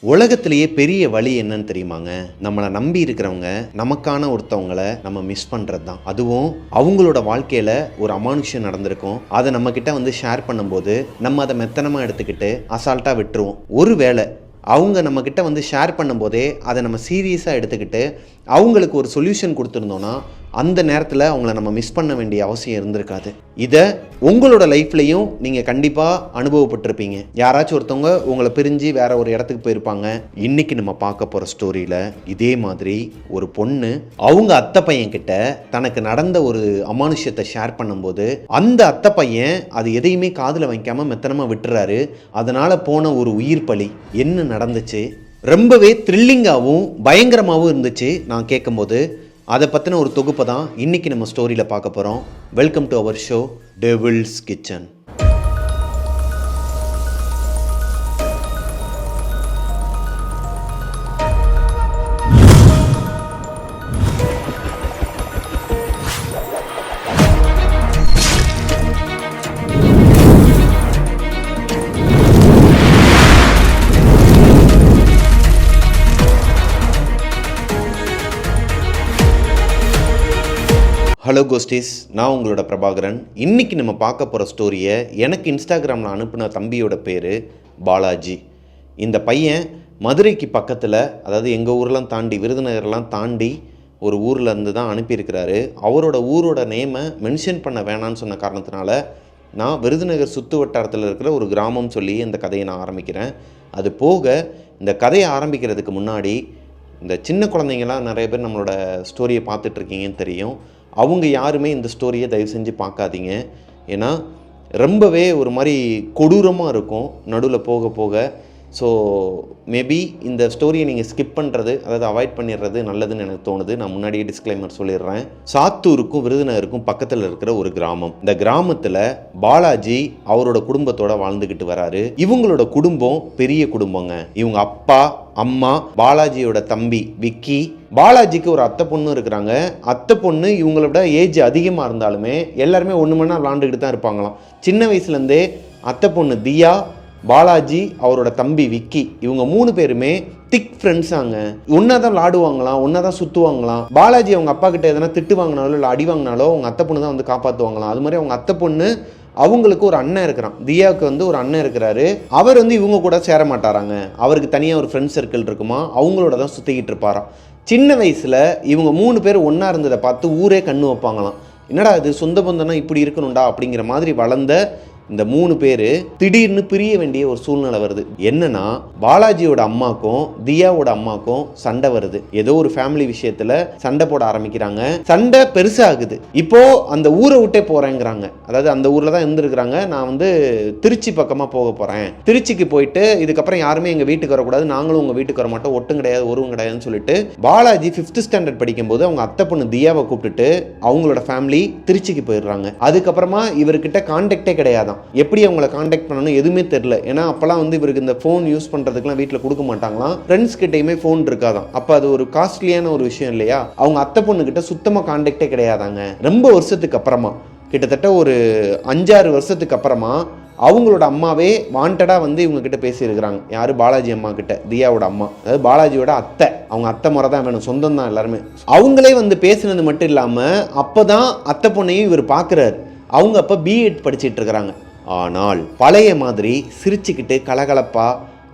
உலகத்திலேயே பெரிய வழி என்னன்னு தெரியுமாங்க? நம்மளை நம்பி இருக்கிறவங்க நமக்கான ஒருத்தவங்களை நம்ம மிஸ் பண்ணுறது தான். அதுவும் அவங்களோட வாழ்க்கையில் ஒரு அமானுஷ்யம் நடந்திருக்கும். அதை நம்ம கிட்ட வந்து ஷேர் பண்ணும்போது நம்ம அதை மெத்தனமாக எடுத்துக்கிட்டு அசால்ட்டாக விட்டுருவோம். ஒருவேளை அவங்க நம்மக்கிட்ட வந்து ஷேர் பண்ணும்போதே அதை நம்ம சீரியஸாக எடுத்துக்கிட்டு அவங்களுக்கு ஒரு சொல்யூஷன் கொடுத்துருந்தோன்னா அந்த நேரத்தில் அவங்கள நம்ம மிஸ் பண்ண வேண்டிய அவசியம் இருந்திருக்காது. இதை உங்களோட லைஃப்லையும் நீங்கள் கண்டிப்பாக அனுபவப்பட்டிருப்பீங்க. யாராச்சும் ஒருத்தவங்க உங்களை பிரிஞ்சு வேற ஒரு இடத்துக்கு போயிருப்பாங்க. இன்னைக்கு நம்ம பார்க்க போகிற ஸ்டோரியில் இதே மாதிரி ஒரு பொண்ணு அவங்க அத்தை பையன் கிட்ட தனக்கு நடந்த ஒரு அமானுஷ்யத்தை ஷேர் பண்ணும்போது அந்த அத்தை பையன் அது எதையுமே காதில் வைக்காம மெத்தனமாக விட்டுறாரு. அதனால் போன ஒரு உயிர் பலி என்ன நடந்துச்சு ரொம்பவே த்ரில்லிங்காகவும் பயங்கரமாகவும் இருந்துச்சு. நான் கேட்கும்போது அதை பற்றின ஒரு தொகுப்பை தான் இன்றைக்கி நம்ம ஸ்டோரியில் பார்க்க போகிறோம். Welcome to our show Devil's Kitchen. Hello ghosties, நான் உங்களோட பிரபாகரன். இன்றைக்கி நம்ம பார்க்க போகிற ஸ்டோரியை எனக்கு இன்ஸ்டாகிராமில் அனுப்பின தம்பியோட பேர் பாலாஜி. இந்த பையன் மதுரைக்கு பக்கத்தில், அதாவது எங்கள் ஊரெலாம் தாண்டி விருதுநகர்லாம் தாண்டி ஒரு ஊரில் இருந்து தான் அனுப்பியிருக்கிறாரு. அவரோட ஊரோட நேமை மென்ஷன் பண்ண வேணான்னு சொன்ன காரணத்தினால நான் விருதுநகர் சுற்று வட்டாரத்தில் இருக்கிற ஒரு கிராமம் சொல்லி இந்த கதையை நான் ஆரம்பிக்கிறேன். அது போக இந்த கதையை ஆரம்பிக்கிறதுக்கு முன்னாடி இந்த சின்ன குழந்தைங்களாம் நிறைய பேர் நம்மளோட ஸ்டோரியை பார்த்துட்ருக்கீங்கன்னு தெரியும். அவங்க யாருமே இந்த ஸ்டோரியை தயவு செஞ்சு பார்க்காதீங்க. ஏன்னா ரொம்பவே ஒரு மாதிரி கொடூரமாக இருக்கும் நடுவில் போக போக. ஸோ மேபி இந்த ஸ்டோரியை நீங்கள் ஸ்கிப் பண்ணுறது, அதாவது அவாய்ட் பண்ணிடுறது நல்லதுன்னு எனக்கு தோணுது. நான் முன்னாடியே டிஸ்க்ளைமர் சொல்லிடுறேன். சாத்தூருக்கும் விருதுநகருக்கும் பக்கத்தில் இருக்கிற ஒரு கிராமம். இந்த கிராமத்தில் பாலாஜி அவரோட குடும்பத்தோட வாழ்ந்துக்கிட்டு வராரு. இவங்களோட குடும்பம் பெரிய குடும்பங்க. இவங்க அப்பா, அம்மா, பாலாஜியோட தம்பி விக்கி, பாலாஜிக்கு ஒரு அத்தை பொண்ணு இருக்கிறாங்க. அத்தை பொண்ணு இவங்களோட ஏஜ் அதிகமாக இருந்தாலுமே எல்லாருமே ஒன்று மணி நேரம் விளாண்டுக்கிட்டு தான் இருப்பாங்களாம். சின்ன வயசுலேருந்தே அத்தை பொண்ணு தியா, பாலாஜி, அவரோட தம்பி விக்கி, இவங்க 3 பேருமே திக் ஃப்ரெண்ட்ஸாங்க. ஒன்றா தான் விளாடுவாங்களாம், ஒன்றா தான் சுற்றுவாங்களாம். பாலாஜி அவங்க அப்பா கிட்ட எதனா திட்டு வாங்கினாலோ இல்லை அடி வாங்கினாலோ அவங்க அத்தை பொண்ணு தான் வந்து காப்பாற்றுவாங்களாம். அது மாதிரி அவங்க அத்தை பொண்ணு அவங்களுக்கு ஒரு அண்ணன் இருக்கிறான். தியாவுக்கு வந்து ஒரு அண்ணன் இருக்கிறாரு. அவர் வந்து இவங்க கூட சேர மாட்டாராங்க. அவருக்கு தனியாக ஒரு ஃப்ரெண்ட் சர்க்கிள் இருக்குமா, அவங்களோட தான் சுற்றிக்கிட்டு இருப்பாராம். சின்ன வயசில் இவங்க 3 பேர் ஒன்றா இருந்ததை பார்த்து ஊரே கண்ணு வைப்பாங்களாம். என்னடா இது சொந்த பந்தம்னா இப்படி இருக்கணும்டா அப்படிங்கிற மாதிரி வளர்ந்த இந்த 3 பேர் திடீர்னு பிரிய வேண்டிய ஒரு சூழ்நிலை வருது. என்னன்னா, பாலாஜியோட அம்மாக்கும் தியாவோட அம்மாக்கும் சண்டை வருது. ஏதோ ஒரு ஃபேமிலி விஷயத்துல சண்டை போட ஆரம்பிக்கிறாங்க. சண்டை பெருசாகுது. இப்போ அந்த ஊரை விட்டே போறேங்கிறாங்க. அதாவது அந்த ஊர்ல தான் இருந்திருக்கிறாங்க. நான் வந்து திருச்சி பக்கமா போக போறேன். திருச்சிக்கு போயிட்டு இதுக்கப்புறம் யாருமே எங்க வீட்டுக்கு வரக்கூடாது, நாங்களும் உங்க வீட்டுக்கு வர மாட்டோம், ஒட்டும் கிடையாது ஒருவும் கிடையாதுன்னு சொல்லிட்டு பாலாஜி 5th ஸ்டாண்டர்ட் படிக்கும்போது அவங்க அத்தை பொண்ணு தியாவை கூப்பிட்டுட்டு அவங்களோட ஃபேமிலி திருச்சிக்கு போயிடுறாங்க. அதுக்கப்புறமா இவர்கிட்ட கான்டாக்டே கிடையாதான். எப்படி அவங்கள காண்டாக்ட் பண்ணணும் எதுவுமே தெரியல. ஏன்னா அப்பெல்லாம் வந்து இவருக்கு இந்த ஃபோன் யூஸ் பண்ணுறதுக்குலாம் வீட்டில் கொடுக்க மாட்டாங்களாம். ஃப்ரெண்ட்ஸ் கிட்டையுமே ஃபோன் இருக்காதான். அப்போ அது ஒரு காஸ்ட்லியான ஒரு விஷயம் இல்லையா. அவங்க அத்தை பொண்ணு கிட்ட சுத்தமாக காண்டாக்டே கிடையாதாங்க. ரொம்ப வருஷத்துக்கு அப்புறமா, கிட்டத்தட்ட ஒரு 5-6 வருஷத்துக்கு அப்புறமா அவங்களோட அம்மாவே வாண்டடாக வந்து இவங்க கிட்ட பேசியிருக்கிறாங்க. யார்? பாலாஜி அம்மா கிட்ட, தியாவோட அம்மா, அதாவது பாலாஜியோட அத்தை. அவங்க அத்தை முறை தான் வேணும், சொந்தம் தான் எல்லாருமே. அவங்களே வந்து பேசுனது மட்டும் இல்லாமல் அப்போ தான் அத்தை பொண்ணையும் இவர் பார்க்குறாரு. அவங்க அப்போ பிஎட் படிச்சுட்டு இருக்கிறாங்க. ஆனால் பழைய மாதிரி சிரிச்சுக்கிட்டு கலகலப்பா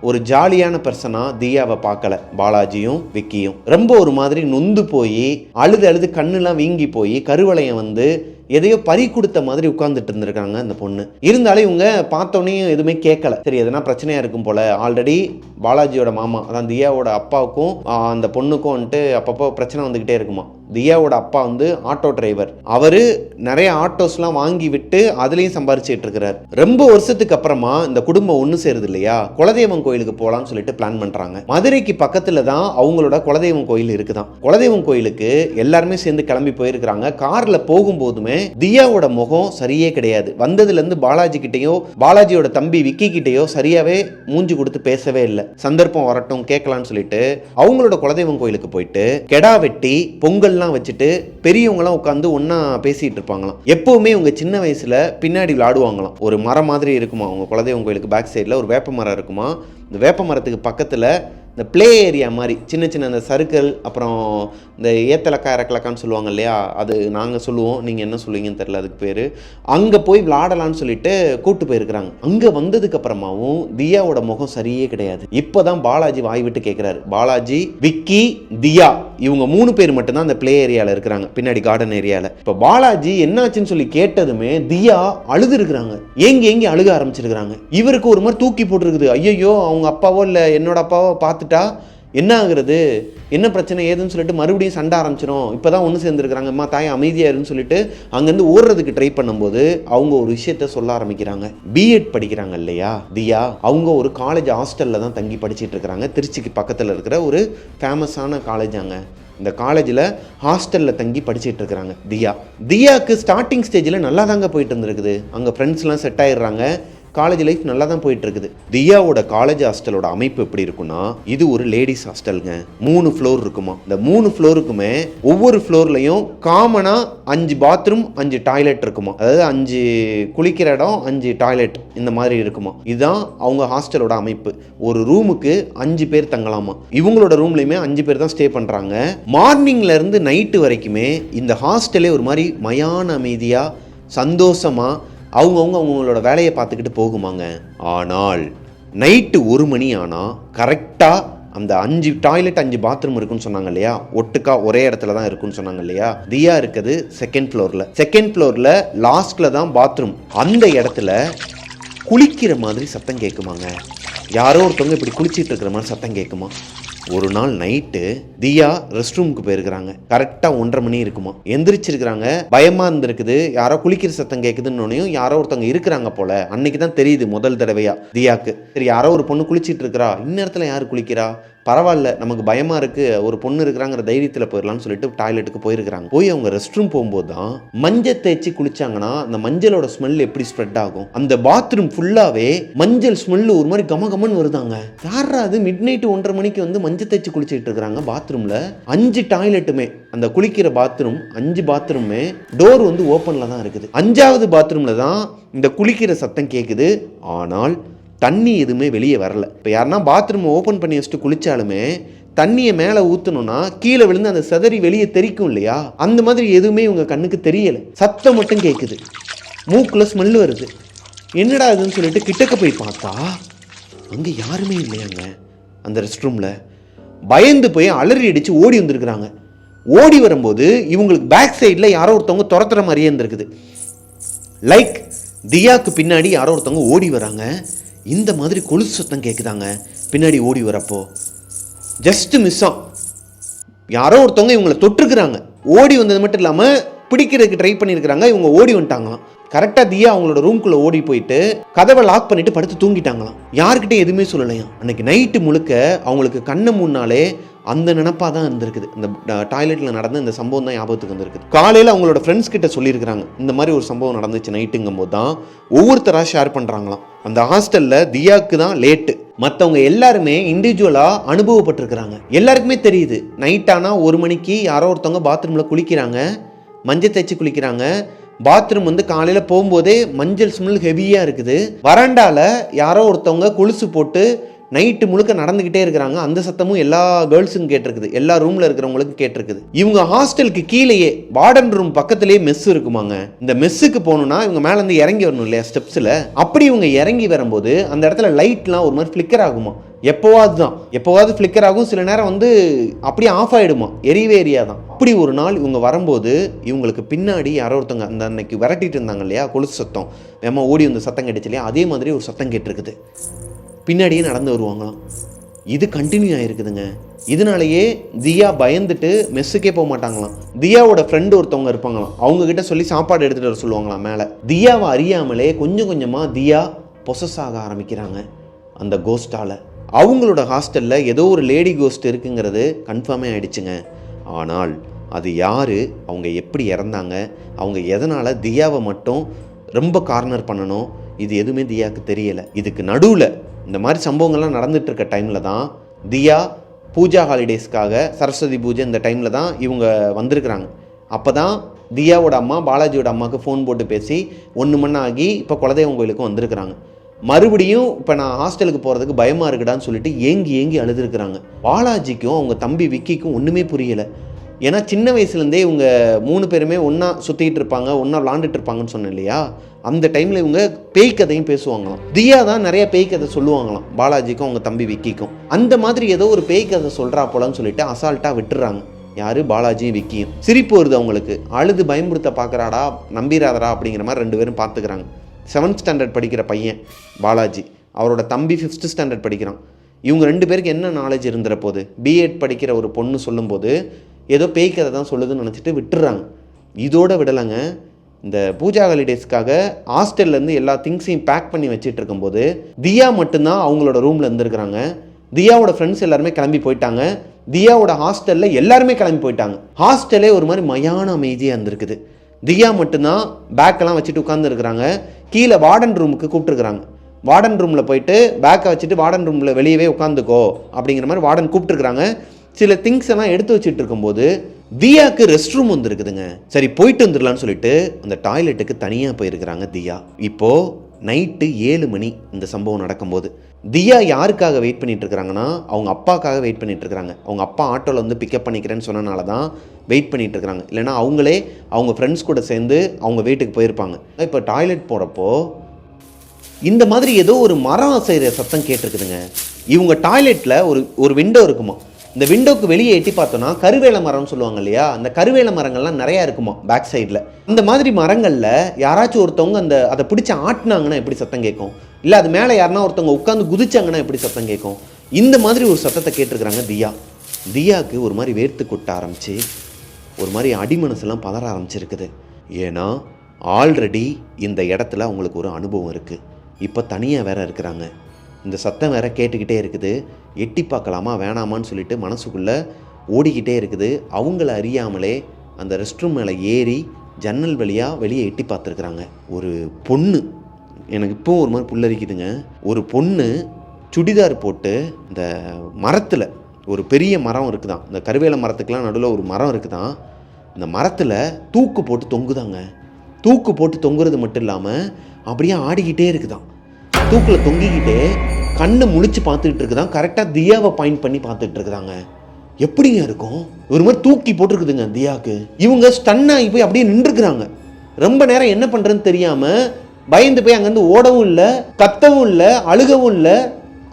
ஒரு ஜாலியான பர்சனாக தியாவை பார்க்கல பாலாஜியும் விக்கியும். ரொம்ப ஒரு மாதிரி நொந்து போய் அழுது கண்ணுலாம் வீங்கி போய் கருவளையம் வந்து எதையோ பறி கொடுத்த மாதிரி உட்கார்ந்துட்டு இருந்திருக்காங்க அந்த பொண்ணு. இருந்தாலும் இவங்க பார்த்தோன்னே எதுவுமே கேட்கல. சரி, எதனா பிரச்சனையா இருக்கும் போல. ஆல்ரெடி பாலாஜியோட மாமா, அதான் தியாவோட அப்பாவுக்கும் அந்த பொண்ணுக்கும் வந்துட்டு அப்பப்போ பிரச்சனை வந்துக்கிட்டே இருக்குமா. தியாவோட அப்பா வந்து ஆட்டோ டிரைவர். அவரு நிறைய ஆட்டோஸ்லாம் வாங்கி விட்டு அதுலேயும் சம்பாரிச்சுட்டு இருக்கிறார். ரொம்ப வருஷத்துக்கு அப்புறமா இந்த குடும்பம் ஒன்று சேருது இல்லையா, குலதெய்வம் கோயிலுக்கு போகலான்னு சொல்லிட்டு பிளான் பண்றாங்க. மதுரைக்கு பக்கத்துல தான் அவங்களோட குலதெய்வம் கோயில் இருக்குதான். குலதெய்வம் கோயிலுக்கு எல்லாருமே சேர்ந்து கிளம்பி போயிருக்கிறாங்க. கார்ல போகும்போதுமே தியாவோட முகம் சரியே கிடையாது. வந்ததுல இருந்து பாலாஜி கிட்டையோ பாலாஜியோட தம்பி விக்கி கிட்டையோ சரியாவே மூஞ்சி கொடுத்து பேசவே இல்லை. சந்தர்ப்பம் வரட்டும் கேட்கலான்னு சொல்லிட்டு அவங்களோட குலதெய்வம் கோயிலுக்கு போயிட்டு கெடா வெட்டி பொங்கல் பந்தல்லாம் வச்சுட்டு பெரியவங்களாம் உட்காந்து ஒன்றா பேசிகிட்டு இருப்பாங்களாம். எப்போவுமே இவங்க சின்ன வயசில் பின்னாடி விளாடுவாங்களாம். ஒரு மரம் மாதிரி இருக்குமா அவங்க குலதெய்வம் கோயிலுக்கு பேக் சைடில் ஒரு வேப்ப மரம் இருக்குமா. இந்த வேப்ப மரத்துக்கு பக்கத்தில் இந்த ப்ளே ஏரியா மாதிரி சின்ன சின்ன அந்த சர்க்கிள், அப்புறம் இந்த ஏத்தலக்கா இறக்கலக்கான்னு சொல்லுவாங்க இல்லையா, அது நாங்கள் சொல்லுவோம், நீங்கள் என்ன சொல்லுவீங்கன்னு தெரில அதுக்கு பேர். அங்கே போய் விளாடலான்னு சொல்லிட்டு கூப்பிட்டு போயிருக்கிறாங்க. அங்கே வந்ததுக்கப்புறமாவும் தியாவோட முகம் சரியே கிடையாது. இப்போ தான் பாலாஜி வாய் விட்டு கேட்குறாரு. பாலாஜி, விக்கி, தியா இவங்க 3 பேர் மட்டும்தான் அந்த ப்ளே ஏரியாவில் இருக்கிறாங்க, பின்னாடி கார்டன் ஏரியாவில். இப்போ பாலாஜி என்னாச்சுன்னு சொல்லி கேட்டதுமே தியா அழுது இருக்கிறாங்க. ஏங்கி அழுக ஆரம்பிச்சிருக்கிறாங்க. இவருக்கு ஒரு மாதிரி தூக்கி போட்டுருக்குது. ஐயோ, அவங்க அப்பாவோ இல்லை என்னோட அப்பாவோ பார்த்துட்டா என்ன ஆகுறது, என்ன பிரச்சனை ஏதுன்னு சொல்லிட்டு மறுபடியும் சண்டை ஆரம்பிச்சிடும். இப்போ தான் ஒன்று சேர்ந்துருக்குறாங்க, அம்மா தாய் அமைதியாக இருன்னு சொல்லிட்டு அங்கேருந்து ஓடுறதுக்கு ட்ரை பண்ணும்போது அவங்க ஒரு விஷயத்த சொல்ல ஆரம்பிக்கிறாங்க. பிஎட் படிக்கிறாங்க இல்லையா தியா, அவங்க ஒரு காலேஜ் ஹாஸ்டலில் தான் தங்கி படிச்சுட்டு இருக்கிறாங்க. திருச்சிக்கு பக்கத்தில் இருக்கிற ஒரு ஃபேமஸான காலேஜ். அங்கே இந்த காலேஜில் ஹாஸ்டலில் தங்கி படிச்சுட்டு இருக்கிறாங்க தியாவுக்கு ஸ்டார்டிங் ஸ்டேஜில் நல்லா தாங்க போயிட்டு இருந்திருக்குது. அங்கே ஃப்ரெண்ட்ஸ்லாம் செட் ஆயிடுறாங்க. காலேஜ் லைஃப் நல்லா தான் போயிட்டு இருக்குது. தியாவோட காலேஜ் ஹாஸ்டலோட அமைப்பு எப்படி இருக்குன்னா, இது ஒரு லேடிஸ் ஹாஸ்டலுங்க. 3 ஃப்ளோர் இருக்குமா. இந்த 3 ஃப்ளோருக்குமே ஒவ்வொரு ஃப்ளோர்லையும் காமனா 5 பாத்ரூம் 5 டாய்லெட் இருக்குமா. அதாவது 5 குளிக்கிற இடம் 5 டாய்லெட் இந்த மாதிரி இருக்குமா. இதுதான் அவங்க ஹாஸ்டலோட அமைப்பு. ஒரு ரூமுக்கு 5 பேர் தங்கலாமா. இவங்களோட ரூம்லையுமே 5 பேர் தான் ஸ்டே பண்றாங்க. மார்னிங்ல இருந்து நைட்டு வரைக்குமே இந்த ஹாஸ்டலே ஒரு மாதிரி மயான அமைதியா சந்தோஷமா அவங்களோட வேலையை பார்த்துக்கிட்டு போகுமாங்க. ஆனால் நைட்டு 1 மணி ஆனால் கரெக்டாக அந்த 5 டாய்லெட் 5 பாத்ரூம் இருக்குன்னு சொன்னாங்க இல்லையா, ஒட்டுக்கா ஒரே இடத்துல தான் இருக்குன்னு சொன்னாங்க இல்லையா. தியா இருக்குது செகண்ட் ஃப்ளோரில் லாஸ்ட்ல தான் பாத்ரூம். அந்த இடத்துல குளிக்கிற மாதிரி சத்தம் கேட்குமாங்க. யாரோ ஒருத்தவங்க இப்படி குளிச்சிட்டு இருக்கிற மாதிரி சத்தம் கேட்குமா. ஒரு நாள் நைட்டு தியா ரெஸ்ட் ரூமுக்கு போயிருக்கிறாங்க. கரெக்டாக 1:30 மணி இருக்குமா. எந்திரிச்சிருக்கிறாங்க. பயமா இருந்திருக்குது. யாரோ குளிக்கிற சத்தம் கேட்குதுன்னு யாரோ ஒருத்தவங்க இருக்கிறாங்க போல. அன்னைக்கு தான் தெரியுது முதல் தடவையா தியாக்கு. சரி, யாரோ ஒரு பொண்ணு குளிச்சிட்டு இருக்கிறா, இந்நேரத்தில் யார் குளிக்கிறா, பரவாயில்ல நமக்கு பயமா இருக்கு, ஒரு பொண்ணு இருக்கிறாங்கிற தைரியத்தில் போயிடலாம்னு சொல்லிட்டு டாய்லெட்டுக்கு போயிருக்கிறாங்க. போய் அவங்க ரெஸ்ட் ரூம் போகும்போது தான் மஞ்சள் தேய்ச்சி குளிச்சாங்கன்னா அந்த மஞ்சளோட ஸ்மெல் எப்படி ஸ்ப்ரெட் ஆகும். அந்த பாத்ரூம் ஃபுல்லாவே மஞ்சள் ஸ்மெல் ஒரு மாதிரி கமகமன்னு வருதாங்க. யாரா அது மிட் நைட் 1:30 மணிக்கு வந்து மஞ்சள் தேய்ச்சி குளிச்சுட்டு இருக்கிறாங்க பாத்ரூம்ல. 5 டாய்லெட்டுமே, அந்த குளிக்கிற பாத்ரூம் 5 பாத்ரூமே டோர் வந்து ஓப்பன்ல தான் இருக்குது. 5வது பாத்ரூம்ல தான் இந்த குளிக்கிற சத்தம் கேட்குது. ஆனால் தண்ணி எதுவுமே வெளியே வரல. இப்போ யாருன்னா பாத்ரூம் ஓப்பன் பண்ணி வச்சுட்டு குளிச்சாலுமே தண்ணியை மேலே ஊற்றணும்னா கீழே விழுந்து அந்த செதறி வெளியே தெரிக்கும் இல்லையா, அந்த மாதிரி எதுவுமே இவங்க கண்ணுக்கு தெரியலை. சத்தம் மட்டும் கேட்குது, மூக்கில் ஸ்மெல் வருது. என்னடா இதுன்னு சொல்லிட்டு கிட்டக்க போய் பார்த்தா அங்கே யாருமே இல்லையாங்க அந்த ரெஸ்ட் ரூமில். பயந்து போய் அலறி அடித்து ஓடி வந்திருக்கிறாங்க. ஓடி வரும்போது இவங்களுக்கு பேக் சைடில் யாரோ ஒருத்தவங்க துரத்துற மாதிரியே இருந்திருக்குது. லைக் தியாக்கு பின்னாடி யாரோ ஒருத்தவங்க ஓடி வராங்க. இந்த மாதிரி கொலுசு சத்தம் கேட்குதாங்க பின்னாடி ஓடி வரப்போ. ஜஸ்ட் மிஸ்ஸா யாரோ ஒருத்தவங்க இவங்களை தொற்றுக்கிறாங்க. ஓடி வந்தது மட்டும் இல்லாமல் பிடிக்கிறதுக்கு ட்ரை பண்ணியிருக்கிறாங்க. இவங்க ஓடி வந்துட்டாங்களாம். கரெக்டாக தியா அவங்களோட ரூம்குள்ளே ஓடி போயிட்டு கதவை லாக் பண்ணிட்டு படுத்து தூங்கிட்டாங்களாம். யாருக்கிட்டே எதுவுமே சொல்லலையாம். அன்னைக்கு நைட்டு முழுக்க அவங்களுக்கு கண்ணு முன்னாலே அந்த நினப்பாக தான் இருந்திருக்குது. இந்த டாய்லெட்டில் நடந்த இந்த சம்பவம் தான் ஞாபகத்துக்கு வந்திருக்குது. காலையில் அவங்களோட ஃப்ரெண்ட்ஸ் கிட்ட சொல்லியிருக்கிறாங்க இந்த மாதிரி ஒரு சம்பவம் நடந்துச்சு நைட்டுங்கும் போது தான் ஒவ்வொருத்தராக ஷேர் பண்ணுறாங்களாம். அந்த ஹாஸ்டலில் தியாவுக்கு தான் லேட்டு, மற்றவங்க எல்லாருமே இண்டிவிஜுவலாக அனுபவப்பட்டிருக்கிறாங்க. எல்லாருக்குமே தெரியுது நைட்டானா 1 மணிக்கு யாரோ ஒருத்தவங்க பாத்ரூமில் குளிக்கிறாங்க, மஞ்சள் தேய்ச்சி குளிக்கிறாங்க. பாத்ரூம் வந்து காலையில் போகும்போதே மஞ்சள் ஸ்மெல் ஹெவியாக இருக்குது. வராண்டாவில் யாரோ ஒருத்தவங்க கொலுசு போட்டு நைட்டு முழுக்க நடந்துக்கிட்டே இருக்கிறாங்க. அந்த சத்தமும் எல்லா கேர்ள்ஸுக்கும் கேட்டிருக்குது, எல்லா ரூமில் இருக்கிறவங்களுக்கும் கேட்டிருக்குது. இவங்க ஹாஸ்டலுக்கு கீழேயே வார்டன் ரூம் பக்கத்துலேயே மெஸ் இருக்குமாங்க. இந்த மெஸ்ஸுக்கு போகணுன்னா இவங்க மேலேருந்து இறங்கி வரணும் இல்லையா ஸ்டெப்ஸில். அப்படி இவங்க இறங்கி வரும்போது அந்த இடத்துல லைட்லாம் ஒரு மாதிரி ஃப்ளிக்கர் ஆகுமா. எப்போவாது ஃப்ளிக்கர் ஆகும். சில நேரம் வந்து அப்படியே ஆஃப் ஆகிடுமா, எரியவே எரியாதான். அப்படி ஒரு நாள் இவங்க வரும்போது இவங்களுக்கு பின்னாடி யாரோ ஒருத்தவங்க அந்த அன்னைக்கு விரட்டிட்டு இருந்தாங்க இல்லையா கொலுசு சத்தம், ஏமா ஓடி வந்து சத்தம் கேட்டுச்சு இல்லையா, அதே மாதிரி ஒரு சத்தம் கேட்டிருக்குது. பின்னாடியே நடந்து வருவாங்களாம். இது கண்டினியூ ஆகிருக்குதுங்க. இதனாலேயே தியா பயந்துட்டு மெஸ்ஸுக்கே போக மாட்டாங்களாம். தியாவோட ஃப்ரெண்டு ஒருத்தவங்க இருப்பாங்களாம், அவங்கக்கிட்ட சொல்லி சாப்பாடு எடுத்துகிட்டு வர சொல்லுவாங்களாம் மேலே. தியாவை அறியாமலே கொஞ்சம் கொஞ்சமாக தியா பொசஸ் ஆக ஆரம்பிக்கிறாங்க அந்த கோஸ்டால். அவங்களோட ஹாஸ்டலில் ஏதோ ஒரு லேடி கோஸ்ட் இருக்குங்கிறது கன்ஃபார்மே ஆகிடுச்சுங்க. ஆனால் அது யார், அவங்க எப்படி இறந்தாங்க, அவங்க எதனால் தியாவை மட்டும் ரொம்ப கார்னர் பண்ணணும், இது எதுவுமே தியாவுக்கு தெரியலை. இதுக்கு நடுவில் இந்த மாதிரி சம்பவங்கள்லாம் நடந்துட்டு இருக்க டைமில் தான் தியா பூஜா ஹாலிடேஸ்க்காக, சரஸ்வதி பூஜை இந்த டைமில் தான் இவங்க வந்திருக்கிறாங்க. அப்போ தான் தியாவோட அம்மா பாலாஜியோட அம்மாவுக்கு ஃபோன் போட்டு பேசி 1 மணி ஆகி இப்போ குலதெய்வம் கோயிலுக்கும் வந்திருக்கிறாங்க. மறுபடியும் இப்போ நான் ஹாஸ்டலுக்கு போகிறதுக்கு பயமாக இருக்குடான்னு சொல்லிட்டு ஏங்கி அழுதுருக்குறாங்க. பாலாஜிக்கும் அவங்க தம்பி விக்கிக்கும் ஒன்றுமே புரியலை. ஏன்னா சின்ன வயசுலேருந்தே இவங்க 3 பேருமே ஒன்றா சுற்றிட்டு இருப்பாங்க, ஒன்றா விளாண்டுட்டு இருப்பாங்கன்னு சொன்னேன் இல்லையா? அந்த டைமில் இவங்க பேய் கதையும் பேசுவாங்களாம். தியா தான் நிறைய பேய் கதை சொல்லுவாங்களாம் பாலாஜிக்கும் அவங்க தம்பி விக்கிக்கும். அந்த மாதிரி ஏதோ ஒரு பேய் கதை சொல்கிறா போலன்னு சொல்லிட்டு அசால்ட்டாக விட்டுறாங்க. யார்? பாலாஜியும் விக்கியும். சிரிப்பு வருது அவங்களுக்கு. அழுது பயமுறுத்த பார்க்குறாடா, நம்பிராதரா அப்படிங்கிற மாதிரி 2 பேரும் பார்த்துக்கிறாங்க. 7th ஸ்டாண்டர்ட் படிக்கிற பையன் பாலாஜி, அவரோட தம்பி 5th ஸ்டாண்டர்ட் படிக்கிறான். இவங்க 2 பேருக்கு என்ன நாலேஜ் இருந்துற போது? பிஎட் படிக்கிற ஒரு பொண்ணு சொல்லும்போது ஏதோ பேய் கதை தான் சொல்லுதுன்னு நினச்சிட்டு விட்டுறாங்க. இதோட விடலைங்க. இந்த பூஜா ஹாலிடேஸ்க்காக ஹாஸ்டல்லேருந்து எல்லா திங்ஸையும் பேக் பண்ணி வச்சுட்டு இருக்கும்போது தியா மட்டும்தான் அவங்களோட ரூமில் இருந்துருக்குறாங்க. தியாவோட ஃப்ரெண்ட்ஸ் எல்லாருமே கிளம்பி போயிட்டாங்க. தியாவோட ஹாஸ்டலில் எல்லாருமே கிளம்பி போயிட்டாங்க. ஹாஸ்டலே ஒரு மாதிரி மயான அமைதியாக இருந்திருக்குது. தியா மட்டும்தான் பேக்கெல்லாம் வச்சுட்டு உட்காந்துருக்குறாங்க. கீழே வார்டன் ரூமுக்கு கூப்பிட்டுருக்குறாங்க. வார்டன் ரூமில் போயிட்டு பேக்கை வச்சுட்டு வார்டன் ரூமில் வெளியவே உட்காந்துக்கோ அப்படிங்கிற மாதிரி வார்டன் கூப்பிட்டுருக்குறாங்க. சில திங்ஸ் எல்லாம் எடுத்து வச்சுட்டு இருக்கும்போது தியாவுக்கு ரெஸ்ட் ரூம் வந்துருக்குதுங்க. சரி போயிட்டு வந்துடலான்னு சொல்லிட்டு அந்த டாய்லெட்டுக்கு தனியாக போயிருக்கிறாங்க தியா. இப்போது நைட்டு 7 மணி இந்த சம்பவம் நடக்கும்போது தியா யாருக்காக வெயிட் பண்ணிட்டு இருக்கிறாங்கன்னா அவங்க அப்பாக்காக வெயிட் பண்ணிட்டு இருக்கிறாங்க. அவங்க அப்பா ஆட்டோவில் வந்து பிக்கப் பண்ணிக்கிறேன்னு சொன்னனால தான் வெயிட் பண்ணிட்டு இருக்கிறாங்க. இல்லைனா அவங்களே அவங்க ஃப்ரெண்ட்ஸ் கூட சேர்ந்து அவங்க வீட்டுக்கு போயிருப்பாங்க. இப்போ டாய்லெட் போகிறப்போ இந்த மாதிரி ஏதோ ஒரு மரம் அசைகிற சத்தம் கேட்டிருக்குதுங்க. இவங்க டாய்லெட்டில் ஒரு விண்டோ இருக்குமா. இந்த விண்டோக்கு வெளியே எட்டி பார்த்தோன்னா கருவேல மரம்னு சொல்லுவாங்க இல்லையா? அந்த கருவேல மரங்கள்லாம் நிறையா இருக்குமா பேக் சைடில். இந்த மாதிரி மரங்களில் யாராச்சும் ஒருத்தவங்க அதை பிடிச்சி ஆட்டினாங்கன்னா எப்படி சத்தம் கேட்கும்? இல்லை அது மேலே யாருன்னா ஒருத்தவங்க உட்காந்து குதிச்சாங்கன்னா எப்படி சத்தம் கேட்கும்? இந்த மாதிரி ஒரு சத்தத்தை கேட்டிருக்கிறாங்க தியா. தியாவுக்கு ஒரு மாதிரி வேர்த்து கொட்ட ஆரம்பிச்சு ஒரு மாதிரி அடிமனசுலாம் பதற ஆரம்பிச்சிருக்குது. ஏன்னா ஆல்ரெடி இந்த இடத்துல அவங்களுக்கு ஒரு அனுபவம் இருக்குது. இப்போ தனியாக வேற இருக்கிறாங்க. இந்த சத்தம் வேற கேட்டுக்கிட்டே இருக்குது. எட்டி பார்க்கலாமா வேணாமான்னு சொல்லிட்டு மனசுக்குள்ளே ஓடிக்கிட்டே இருக்குது. அவங்கள அறியாமலே அந்த ரெஸ்ட் ரூம் மேலே ஏறி ஜன்னல் வழியாக வெளியே எட்டி பார்த்துருக்குறாங்க. ஒரு பொண்ணு, எனக்கு இப்போவும் ஒரு மாதிரி புல்லரிக்குதுங்க. ஒரு பொண்ணு சுடிதார் போட்டு இந்த மரத்தில், ஒரு பெரிய மரம் இருக்குதான், இந்த கருவேல மரத்துக்கெலாம் நடுவில் ஒரு மரம் இருக்குதான், இந்த மரத்தில் தூக்கு போட்டு தொங்குதாங்க. தூக்கு போட்டு தொங்குறது மட்டும் இல்லாமல் அப்படியே ஆடிக்கிட்டே இருக்குதான். தூக்கில் தொங்கிக்கிட்டே கண்ணை முழிச்சு பார்த்துக்கிட்டு இருக்குதான். கரெக்டாக தியாவை பாயிண்ட் பண்ணி பார்த்துட்டு இருக்குதாங்க. எப்படிங்க இருக்கும்? ஒரு மாதிரி தூக்கி போட்டிருக்குதுங்க தியாவுக்கு. இவங்க ஸ்டன் ஆகி போய் அப்படியே நின்றுருக்குறாங்க. ரொம்ப நேரம் என்ன பண்ணுறதுன்னு தெரியாமல் பயந்து போய் அங்கேருந்து ஓடவும் இல்லை, கத்தவும் இல்லை, அழுகவும் இல்லை.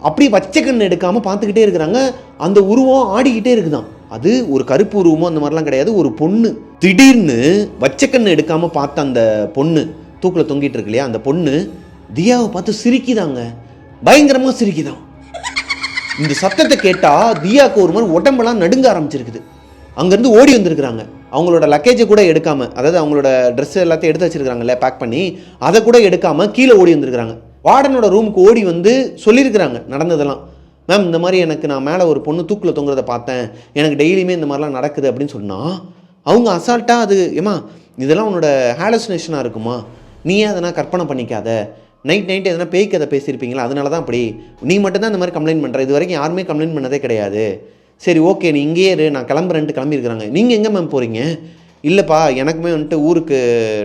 அப்படியே பச்சை கண்ணு எடுக்காமல் பார்த்துக்கிட்டே இருக்கிறாங்க. அந்த உருவம் ஆடிக்கிட்டே இருக்குதான். அது ஒரு கருப்பு உருவமோ அந்த மாதிரிலாம் கிடையாது. ஒரு பொண்ணு திடீர்னு வச்சை கண்ணு எடுக்காமல் பார்த்த அந்த பொண்ணு, தூக்கில் தொங்கிட்டு இருக்கு இல்லையா, அந்த பொண்ணு தியாவை பார்த்து சிரிக்குதாங்க. பயங்கரமாக சிரிக்குதான். இந்த சத்தத்தை கேட்டால் தியாவுக்கு ஒரு மாதிரி உடம்பெல்லாம் நடுங்க ஆரம்பிச்சிருக்குது. அங்கேருந்து ஓடி வந்திருக்கிறாங்க. அவங்களோட லக்கேஜை கூட எடுக்காமல், அதாவது அவங்களோட ட்ரெஸ் எல்லாத்தையும் எடுத்து வச்சிருக்காங்கல்ல பேக் பண்ணி, அதை கூட எடுக்காமல் கீழே ஓடி வந்திருக்கிறாங்க. வார்டனோட ரூமுக்கு ஓடி வந்து சொல்லியிருக்கிறாங்க நடந்ததெல்லாம். மேம் இந்த மாதிரி நான் மேலே ஒரு பொண்ணு தூக்கில் தொங்குறத பார்த்தேன், எனக்கு டெய்லியுமே இந்த மாதிரிலாம் நடக்குது அப்படின்னு சொன்னால் அவங்க அசால்ட்டாக அது ஏமா இதெல்லாம் உன்னோட ஹாலுசினேஷனாக இருக்குமா, நீயே அதெல்லாம் கற்பனை பண்ணிக்காத, நைட் எதனா பேய் கதை பேசியிருப்பீங்களா, அதனால தான் அப்படி, நீ மட்டும் தான் இந்த மாதிரி கம்ப்ளைண்ட் பண்ணுற, இது வரைக்கும் யாருமே கம்ப்ளைண்ட் பண்ணதே கிடையாது. சரி ஓகே நீ இங்கேயே இரு, நான் கிளம்புறேன்ட்டு கிளம்பியிருக்கிறாங்க. நீங்கள் எங்கே மேம் போகிறீங்க? இல்லைப்பா எனக்குமே வந்துட்டு ஊருக்கு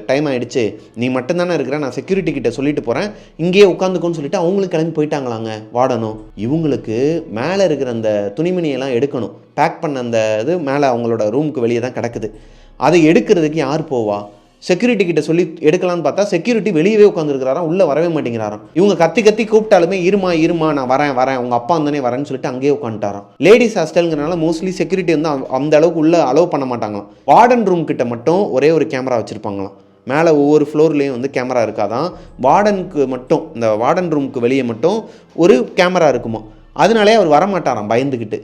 டைம் ஆகிடுச்சு, நீ மட்டும்தானே இருக்கிற, நான் செக்யூரிட்டி கிட்ட சொல்லிட்டு போகிறேன், இங்கேயே உட்காந்துக்கோன்னு சொல்லிட்டு அவங்களும் கிளம்பி போயிட்டாங்களாங்க வார்டனும். இவங்களுக்கு மேலே இருக்கிற அந்த துணிமணியெல்லாம் எடுக்கணும். பேக் பண்ண அந்த இது மேலே அவங்களோட ரூமுக்கு வெளியே தான் கிடக்குது. அதை எடுக்கிறதுக்கு யார் போவா? செக்யூரிட்டி கிட்ட சொல்லி எடுக்கலான்னு பார்த்தா செக்யூரிட்டி வெளியவே உட்காந்துருக்கிறாராம், உள்ளே வரவே மாட்டேங்கிறாராம். இவங்க கத்தி கூப்பிட்டாலுமே இருமா நான் வரேன் உங்கள் அப்பா வந்தானே வரேன்னு சொல்லிட்டு அங்கேயே உட்காந்துட்டாராம். லேடிஸ் ஹாஸ்டல்ங்கிறனால மோஸ்ட்லி செக்யூரிட்டி வந்து அந்த அளவுக்கு உள்ளே அலோவ் பண்ண மாட்டாங்களாம். வார்டன் ரூம் கிட்ட மட்டும் ஒரே ஒரு கேமரா வச்சுருப்பாங்களாம். மேலே ஒவ்வொரு ஃப்ளோர்லேயும் வந்து கேமரா இருக்காதான். வார்டனுக்கு மட்டும், இந்த வார்டன் ரூமுக்கு வெளியே மட்டும் ஒரு கேமரா இருக்குமா. அதனாலே அவர் வரமாட்டாராம் பயந்துக்கிட்டு.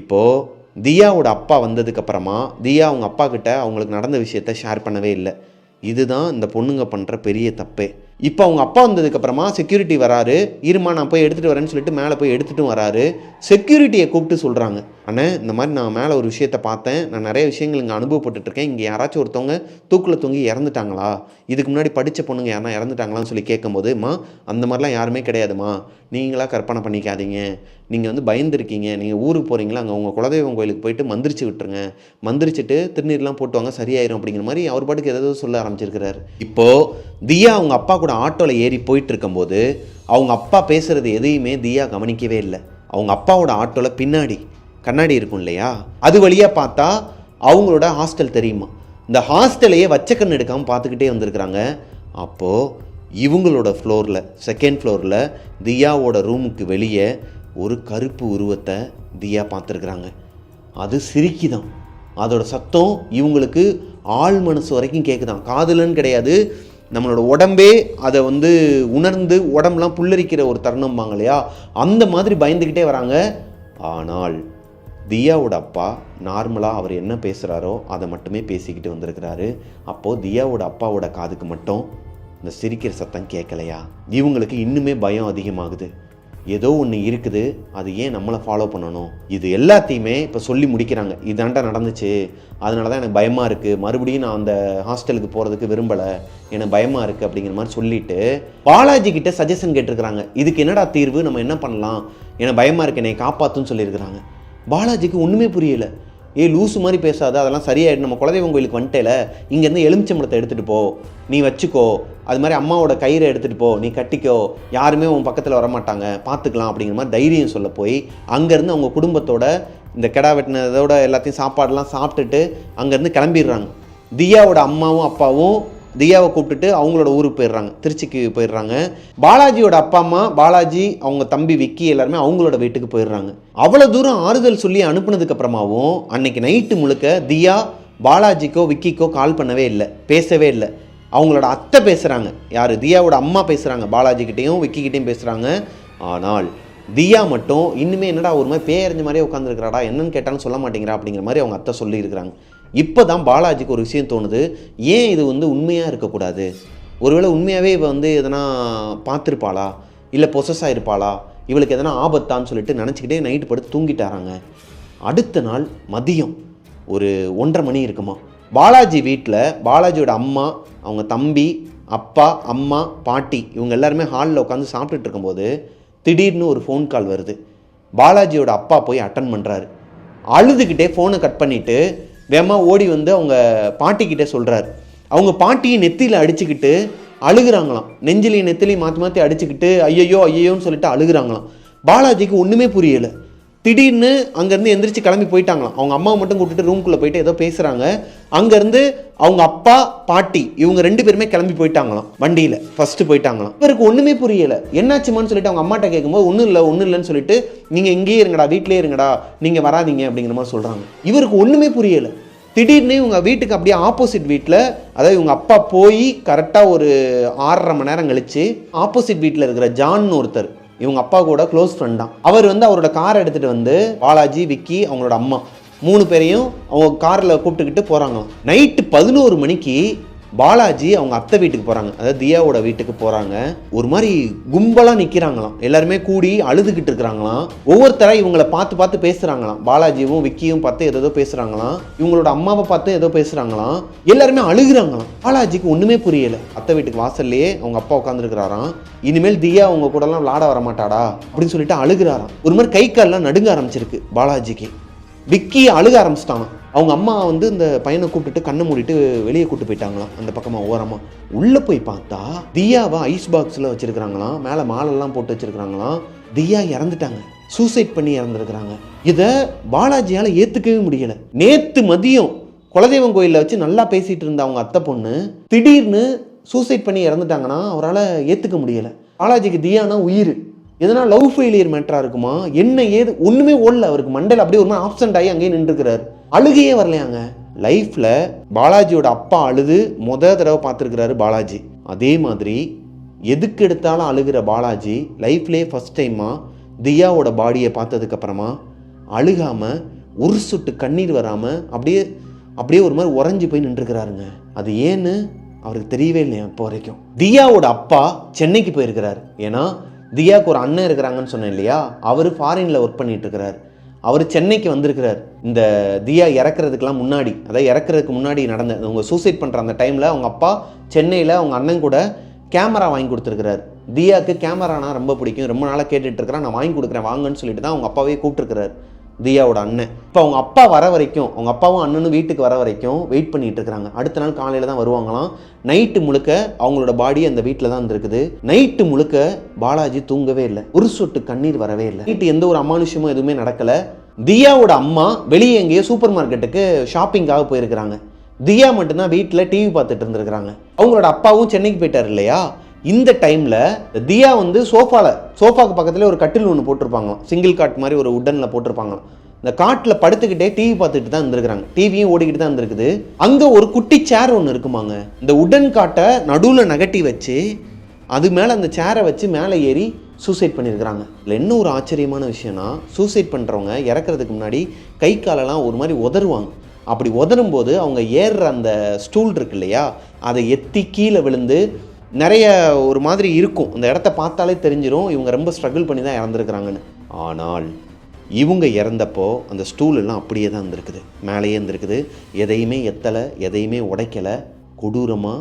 இப்போது தியாவோட அப்பா வந்ததுக்கப்புறமா தியா அவங்க அப்பா கிட்ட அவங்களுக்கு நடந்த விஷயத்த ஷேர் பண்ணவே இல்லை. இதுதான் இந்த பொண்ணுங்க பண்ணுற பெரிய தப்பே. இப்போ அவங்க அப்பா வந்ததுக்கப்புறமா செக்யூரிட்டி வராரு, இருமா நான் போய் எடுத்துகிட்டு வரேன்னு சொல்லிட்டு மேலே போய் எடுத்துகிட்டும் வராரு. செக்யூரிட்டியை கூப்பிட்டு சொல்கிறாங்க, அண்ணே இந்த மாதிரி நான் மேலே ஒரு விஷயத்தை பார்த்தேன், நான் நிறைய விஷயங்கள் இங்கே அனுபவப்பட்டுருக்கேன், இங்கே யாராச்சும் ஒருத்தவங்க தூக்கில் தொங்கி இறந்துட்டாங்களா, இதுக்கு முன்னாடி படித்த பொண்ணுங்க யாருனா இறந்துட்டாங்களான்னு சொல்லி கேட்கும்போது, அந்த மாதிரிலாம் யாருமே கிடையாதுமா, நீங்களாக கற்பனை பண்ணிக்காதீங்க, நீங்கள் வந்து பயந்துருக்கீங்க, நீங்கள் ஊருக்கு போகிறீங்களா, அங்கே உங்கள் குலதெய்வம் கோயிலுக்கு போயிட்டு மந்திரிச்சு விட்டுருங்க, மந்திரிச்சிட்டு திருநீர்லாம் போட்டுவாங்க சரியாயிரும் அப்படிங்கிற மாதிரி அவர் பாட்டுக்கு ஏதாவது சொல்ல ஆரம்பிச்சிருக்கிறார். இப்போது தியா அவங்க அப்பா கூட ஆட்டோவில் ஏறி போயிட்டு இருக்கும்போது அவங்க அப்பா பேசுகிறது எதையுமே தியா கவனிக்கவே இல்லை. அவங்க அப்பாவோட ஆட்டோவில் பின்னாடி கண்ணாடி இருக்கும் இல்லையா, அது வழியாக பார்த்தா அவங்களோட ஹாஸ்டல் தெரியுமா, இந்த ஹாஸ்டலையே வச்ச கண் எடுக்காமல் பார்த்துக்கிட்டே வந்திருக்கிறாங்க. அப்போது இவங்களோட ஃப்ளோரில், செகண்ட் ஃப்ளோரில் தியாவோட ரூமுக்கு வெளியே ஒரு கருப்பு உருவத்தை தியா பார்த்துருக்குறாங்க. அது சிரிக்குதான், அதோட சத்தம் இவங்களுக்கு ஆள் மனசு வரைக்கும் கேட்குதான், காதுலன்னு கிடையாது, நம்மளோட உடம்பே அதை வந்து உணர்ந்து உடம்புலாம் புல்லரிக்கிற ஒரு தருணம்பாங்க இல்லையா, அந்த மாதிரி பயந்துக்கிட்டே வராங்க. ஆனால் தியாவோட அப்பா நார்மலாக அவர் என்ன பேசுகிறாரோ அதை மட்டுமே பேசிக்கிட்டு வந்திருக்கிறாரு. அப்போது தியாவோட அப்பாவோட காதுக்கு மட்டும் இந்த சிரிக்கிற சத்தம் கேட்கலையா, இவங்களுக்கு இன்னுமே பயம் அதிகமாகுது. ஏதோ ஒன்று இருக்குது, அது ஏன் நம்மளை ஃபாலோ பண்ணணும், இது எல்லாத்தையுமே இப்போ சொல்லி முடிக்கிறாங்க. இதாண்டா நடந்துச்சு, அதனால தான் எனக்கு பயமாக இருக்குது, மறுபடியும் நான் அந்த ஹாஸ்டலுக்கு போகிறதுக்கு விரும்பலை, எனக்கு பயமாக இருக்குது அப்படிங்கிற மாதிரி சொல்லிவிட்டு பாலாஜி கிட்ட சஜஷன் கேட்டிருக்கிறாங்க. இதுக்கு என்னடா தீர்வு, நம்ம என்ன பண்ணலாம், எனக்கு பயமாக இருக்கு, என்னை காப்பாற்றுன்னு சொல்லியிருக்கிறாங்க. பாலாஜிக்கு ஒன்றுமே புரியலை. லூசு மாதிரி பேசாத, அதெல்லாம் சரியாயிடும், நம்ம குலதெய்வம் கோயிலுக்கு வந்துட்டேல, இங்கேருந்து எலுமிச்சம்பழத்தை எடுத்துகிட்டு போ, நீ வச்சுக்கோ, அது மாதிரி அம்மாவோட கயிறை எடுத்துகிட்டு போ, நீ கட்டிக்கோ, யாருமே உன் பக்கத்தில் வரமாட்டாங்க, பார்த்துக்கலாம் அப்படிங்கிற மாதிரி தைரியம் சொல்ல போய் அங்கேருந்து அவங்க குடும்பத்தோட இந்த கெடா வெட்டினதோட எல்லாத்தையும் சாப்பாடெல்லாம் சாப்பிட்டுட்டு அங்கேருந்து கிளம்பிடுறாங்க. தியாவோட அம்மாவும் அப்பாவும் தியாவை கூப்பிட்டுட்டு அவங்களோட ஊருக்கு போயிடுறாங்க, திருச்சிக்கு போயிடுறாங்க. பாலாஜியோட அப்பா அம்மா, பாலாஜி அவங்க தம்பி விக்கி எல்லாருமே அவங்களோட வீட்டுக்கு போயிடுறாங்க. அவ்வளோ தூரம் ஆறுதல் சொல்லி அனுப்புனதுக்கு அப்புறமாவும் அன்னைக்கு நைட்டு முழுக்க தியா பாலாஜிக்கோ விக்கிக்கோ கால் பண்ணவே இல்லை, பேசவே இல்லை. அவங்களோட அத்தை பேசுகிறாங்க, யார், தியாவோட அம்மா பேசுகிறாங்க, பாலாஜிக்கிட்டையும் விக்கிக்கிட்டையும் பேசுகிறாங்க. ஆனால் தியா மட்டும் இன்னுமே என்னடா ஒரு மாதிரி பேரஞ்ச மாதிரியே உட்காந்துருக்கிறாடா, என்னன்னு கேட்டாலும் சொல்ல மாட்டேங்கிறா அப்படிங்கிற மாதிரி அவங்க அத்தை சொல்லியிருக்கிறாங்க. இப்போ தான் பாலாஜிக்கு ஒரு விஷயம் தோணுது, ஏன் இது வந்து உண்மையாக இருக்கக்கூடாது, ஒருவேளை உண்மையாகவே இவ வந்து எதனா பார்த்துருப்பாளா, இல்லை பொசஸ் ஆகிருப்பாளா, இவளுக்கு எதனா ஆபத்தான்னு சொல்லிட்டு நினச்சிக்கிட்டே நைட்டு படுத்து தூங்கிட்டாராங்க. அடுத்த நாள் மதியம் ஒரு 1:30 மணி இருக்குமா, பாலாஜி வீட்டில் பாலாஜியோட அம்மா, அவங்க தம்பி, அப்பா, அம்மா, பாட்டி இவங்க எல்லாருமே ஹாலில் உட்காந்து சாப்பிட்டுட்டு இருக்கும்போது திடீர்னு ஒரு ஃபோன் கால் வருது. பாலாஜியோட அப்பா போய் அட்டன் பண்ணுறாரு. அழுதுகிட்டே ஃபோனை கட் பண்ணிவிட்டு வேகமாக ஓடி வந்து அவங்க பாட்டிக்கிட்டே சொல்கிறார். அவங்க பாட்டியை நெத்தியில் அடிச்சுக்கிட்டு அழுகுறாங்களாம், நெஞ்சிலையும் நெத்திலையும் மாற்றி மாற்றி அடிச்சுக்கிட்டு ஐயோ ஐயோன்னு சொல்லிட்டு அழுகுறாங்களாம். பாலாஜிக்கு ஒன்றுமே புரியலை. திடீர்னு அங்கேருந்து எந்திரிச்சு கிளம்பி போயிட்டாங்களாம். அவங்க அம்மாவை மட்டும் கூப்பிட்டுட்டு ரூம்குள்ளே போயிட்டு ஏதோ பேசுகிறாங்க. அங்கேருந்து அவங்க அப்பா, பாட்டி இவங்க 2 பேருமே கிளம்பி போயிட்டாங்களாம், வண்டியில் ஃபஸ்ட்டு போயிட்டாங்களாம். இவருக்கு ஒன்றுமே புரியலை, என்னாச்சுமான்னு சொல்லிட்டு அவங்க அம்மாட்ட கேட்கும்போது ஒன்றும் இல்லைன்னு சொல்லிட்டு நீங்கள் இங்கேயே இருங்கடா, வீட்டிலே இருங்கடா, நீங்கள் வராதிங்க அப்படிங்கிற மாதிரி சொல்கிறாங்க. இவருக்கு ஒன்றுமே புரியலை. திடீர்னு இவங்க வீட்டுக்கு அப்படியே ஆப்போசிட் வீட்டில், அதாவது இவங்க அப்பா போய் கரெக்டாக ஒரு 6:30 மணி நேரம் கழித்து ஆப்போசிட் வீட்டில் இருக்கிற ஜான்னு ஒருத்தர், இவங்க அப்பா கூட க்ளோஸ் ஃப்ரெண்ட் தான், அவர் வந்து அவரோட காரை எடுத்துகிட்டு வந்து பாலாஜி, விக்கி, அவங்களோட அம்மா 3 பேரையும் அவங்க காரில் கூப்பிட்டுக்கிட்டு போகிறாங்களாம். நைட்டு 11 மணிக்கு பாலாஜி அவங்க அத்தை வீட்டுக்கு போகிறாங்க, அதாவது தியாவோட வீட்டுக்கு போகிறாங்க. ஒரு மாதிரி கும்பலாக நிற்கிறாங்களாம், எல்லாருமே கூடி அழுதுகிட்டு இருக்கிறாங்களாம். ஒவ்வொருத்தராக இவங்களை பார்த்து பார்த்து பேசுகிறாங்களாம். பாலாஜியும் விக்கியும் பார்த்து ஏதோ பேசுகிறாங்களாம், இவங்களோட அம்மாவை பார்த்து ஏதோ பேசுகிறாங்களாம். எல்லாருமே அழுகுறாங்களாம். பாலாஜிக்கு ஒன்றுமே புரியலை. அத்தை வீட்டுக்கு வாசல்லையே அவங்க அப்பா உட்காந்துருக்கிறாராம். இனிமேல் தியா அவங்க கூடலாம் விளாட வரமாட்டாடா அப்படின்னு சொல்லிட்டு அழுகுறாராம். ஒரு மாதிரி கை கால்லாம் நடுங்க ஆரம்பிச்சிருக்கு பாலாஜிக்கு. விக்கி அழுக ஆரம்பிச்சிட்டாங்க. அவங்க அம்மா வந்து இந்த பையனை கூப்பிட்டுட்டு கண்ணை மூடிட்டு வெளியே கூப்பிட்டு போயிட்டாங்களாம், அந்த பக்கமாக ஓரமாக. உள்ளே போய் பார்த்தா தியாவை ஐஸ் பாக்ஸில் வச்சுருக்கிறாங்களாம், மேலே மாலெல்லாம் போட்டு வச்சுருக்கிறாங்களாம். தியா இறந்துட்டாங்க, சூசைட் பண்ணி இறந்துருக்குறாங்க. இதை பாலாஜியால் ஏற்றுக்கவே முடியலை. நேற்று மதியம் குலதெய்வம் கோயிலில் வச்சு நல்லா பேசிகிட்டு இருந்த அவங்க அத்தை பொண்ணு திடீர்னு சூசைட் பண்ணி இறந்துட்டாங்கன்னா அவரால் ஏற்றுக்க முடியலை. பாலாஜிக்கு தியானா உயிர். எதனா லவ் ஃபெயிலியர் மேட்டராக இருக்குமா, என்ன ஏது ஒன்றுமே ஓடல அவருக்கு. மண்டையில் அப்படியே ஒரு மாதிரி ஆப்சண்ட் ஆகி அங்கேயே நின்றுக்கிறார். அழுகையே வரலையாங்க. லைஃப்பில் பாலாஜியோட அப்பா அழுது தடவை பார்த்துருக்கிறாரு பாலாஜி. அதே மாதிரி எதுக்கு எடுத்தாலும் அழுகிற பாலாஜி லைஃப்லேயே ஃபஸ்ட் டைமாக தியாவோட பாடியை பார்த்ததுக்கப்புறமா அழுகாமல், ஒரு சொட்டு கண்ணீர் வராமல் அப்படியே ஒரு மாதிரி உறைஞ்சி போய் நின்றுக்கிறாருங்க. அது ஏன்னு அவருக்கு தெரியவே இல்லையா இப்போ வரைக்கும். தியாவோட அப்பா சென்னைக்கு போயிருக்கிறார். ஏன்னா தியாவுக்கு ஒரு அண்ணன் இருக்கிறாங்கன்னு சொன்னேன் இல்லையா, அவர் ஃபாரினில் ஒர்க் பண்ணிட்டு இருக்கிறார். அவர் சென்னைக்கு வந்திருக்கிறார். இந்த தியா இறக்குறதுக்கெலாம் முன்னாடி, அதாவது இறக்குறதுக்கு முன்னாடி நடந்த அவங்க சூசைட் பண்ணுற அந்த டைமில் அவங்க அப்பா சென்னையில் அவங்க அண்ணன் கூட கேமரா வாங்கி கொடுத்துருக்கிறார். தியாவுக்கு கேமரானா ரொம்ப பிடிக்கும், ரொம்ப நாளாக கேட்டுட்ருக்கிறான், நான் வாங்கி கொடுக்குறேன் வாங்கன்னு சொல்லிட்டு தான் அவங்க அப்பாவே கூப்பிட்டுருக்கிறார் தியாவோட அண்ணன். இப்போ அவங்க அப்பா வர வரைக்கும், அவங்க அப்பாவும் அண்ணனும் வீட்டுக்கு வர வரைக்கும் வெயிட் பண்ணிட்டு இருக்கிறாங்க. அடுத்த நாள் காலையில் தான் வருவாங்களாம். நைட்டு முழுக்க அவங்களோட பாடி அந்த வீட்டில் தான் இருந்திருக்குது. நைட்டு முழுக்க பாலாஜி தூங்கவே இல்லை, ஒரு சொட்டு கண்ணீர் வரவே இல்லை. நைட்டு எந்த ஒரு அமானுஷமும் எதுவுமே நடக்கலை. தியாவோட அம்மா வெளியே எங்கேயோ சூப்பர் மார்க்கெட்டுக்கு ஷாப்பிங்காக போயிருக்கிறாங்க. தியா மட்டும்தான் வீட்டில் டிவி பார்த்துட்டு இருந்திருக்கிறாங்க. அவங்களோட அப்பாவும் சென்னைக்கு போயிட்டார் இல்லையா. இந்த டைமில் தியா வந்து சோஃபாக்கு பக்கத்தில் ஒரு கட்டில் ஒன்று போட்டிருப்பாங்க, சிங்கிள் காட் மாதிரி ஒரு உட்டனில் போட்டிருப்பாங்க. இந்த காட்டில் படுத்துக்கிட்டே டிவி பார்த்துட்டு தான் இருந்திருக்கிறாங்க. டிவியும் ஓடிக்கிட்டு தான் இருந்திருக்குது. அங்கே ஒரு குட்டி சேர் ஒன்று இருக்குமாங்க. இந்த உடன் காட்டை நடுவில் நகட்டி வச்சு அது மேலே அந்த சேரை வச்சு மேலே ஏறி சூசைட் பண்ணியிருக்கிறாங்க. இல்லை என்ன ஒரு ஆச்சரியமான விஷயம்னா, சூசைட் பண்ணுறவங்க இறக்குறதுக்கு முன்னாடி கை காலெல்லாம் ஒரு மாதிரி உதறுவாங்க. அப்படி உதரும் போது அவங்க ஏறுற அந்த ஸ்டூல் இருக்கு இல்லையா, அதை எத்தி கீழே விழுந்து நிறைய ஒரு மாதிரி இருக்கும். அந்த இடத்த பார்த்தாலே தெரிஞ்சிடும் இவங்க ரொம்ப ஸ்ட்ரகிள் பண்ணி தான் இறந்துருக்குறாங்கன்னு. ஆனால் இவங்க இறந்தப்போ அந்த ஸ்டூல் எல்லாம் அப்படியே தான் இருந்திருக்குது, மேலேயே இருந்திருக்குது. எதையுமே எத்தலை, எதையுமே உடைக்கலை. கொடூரமாக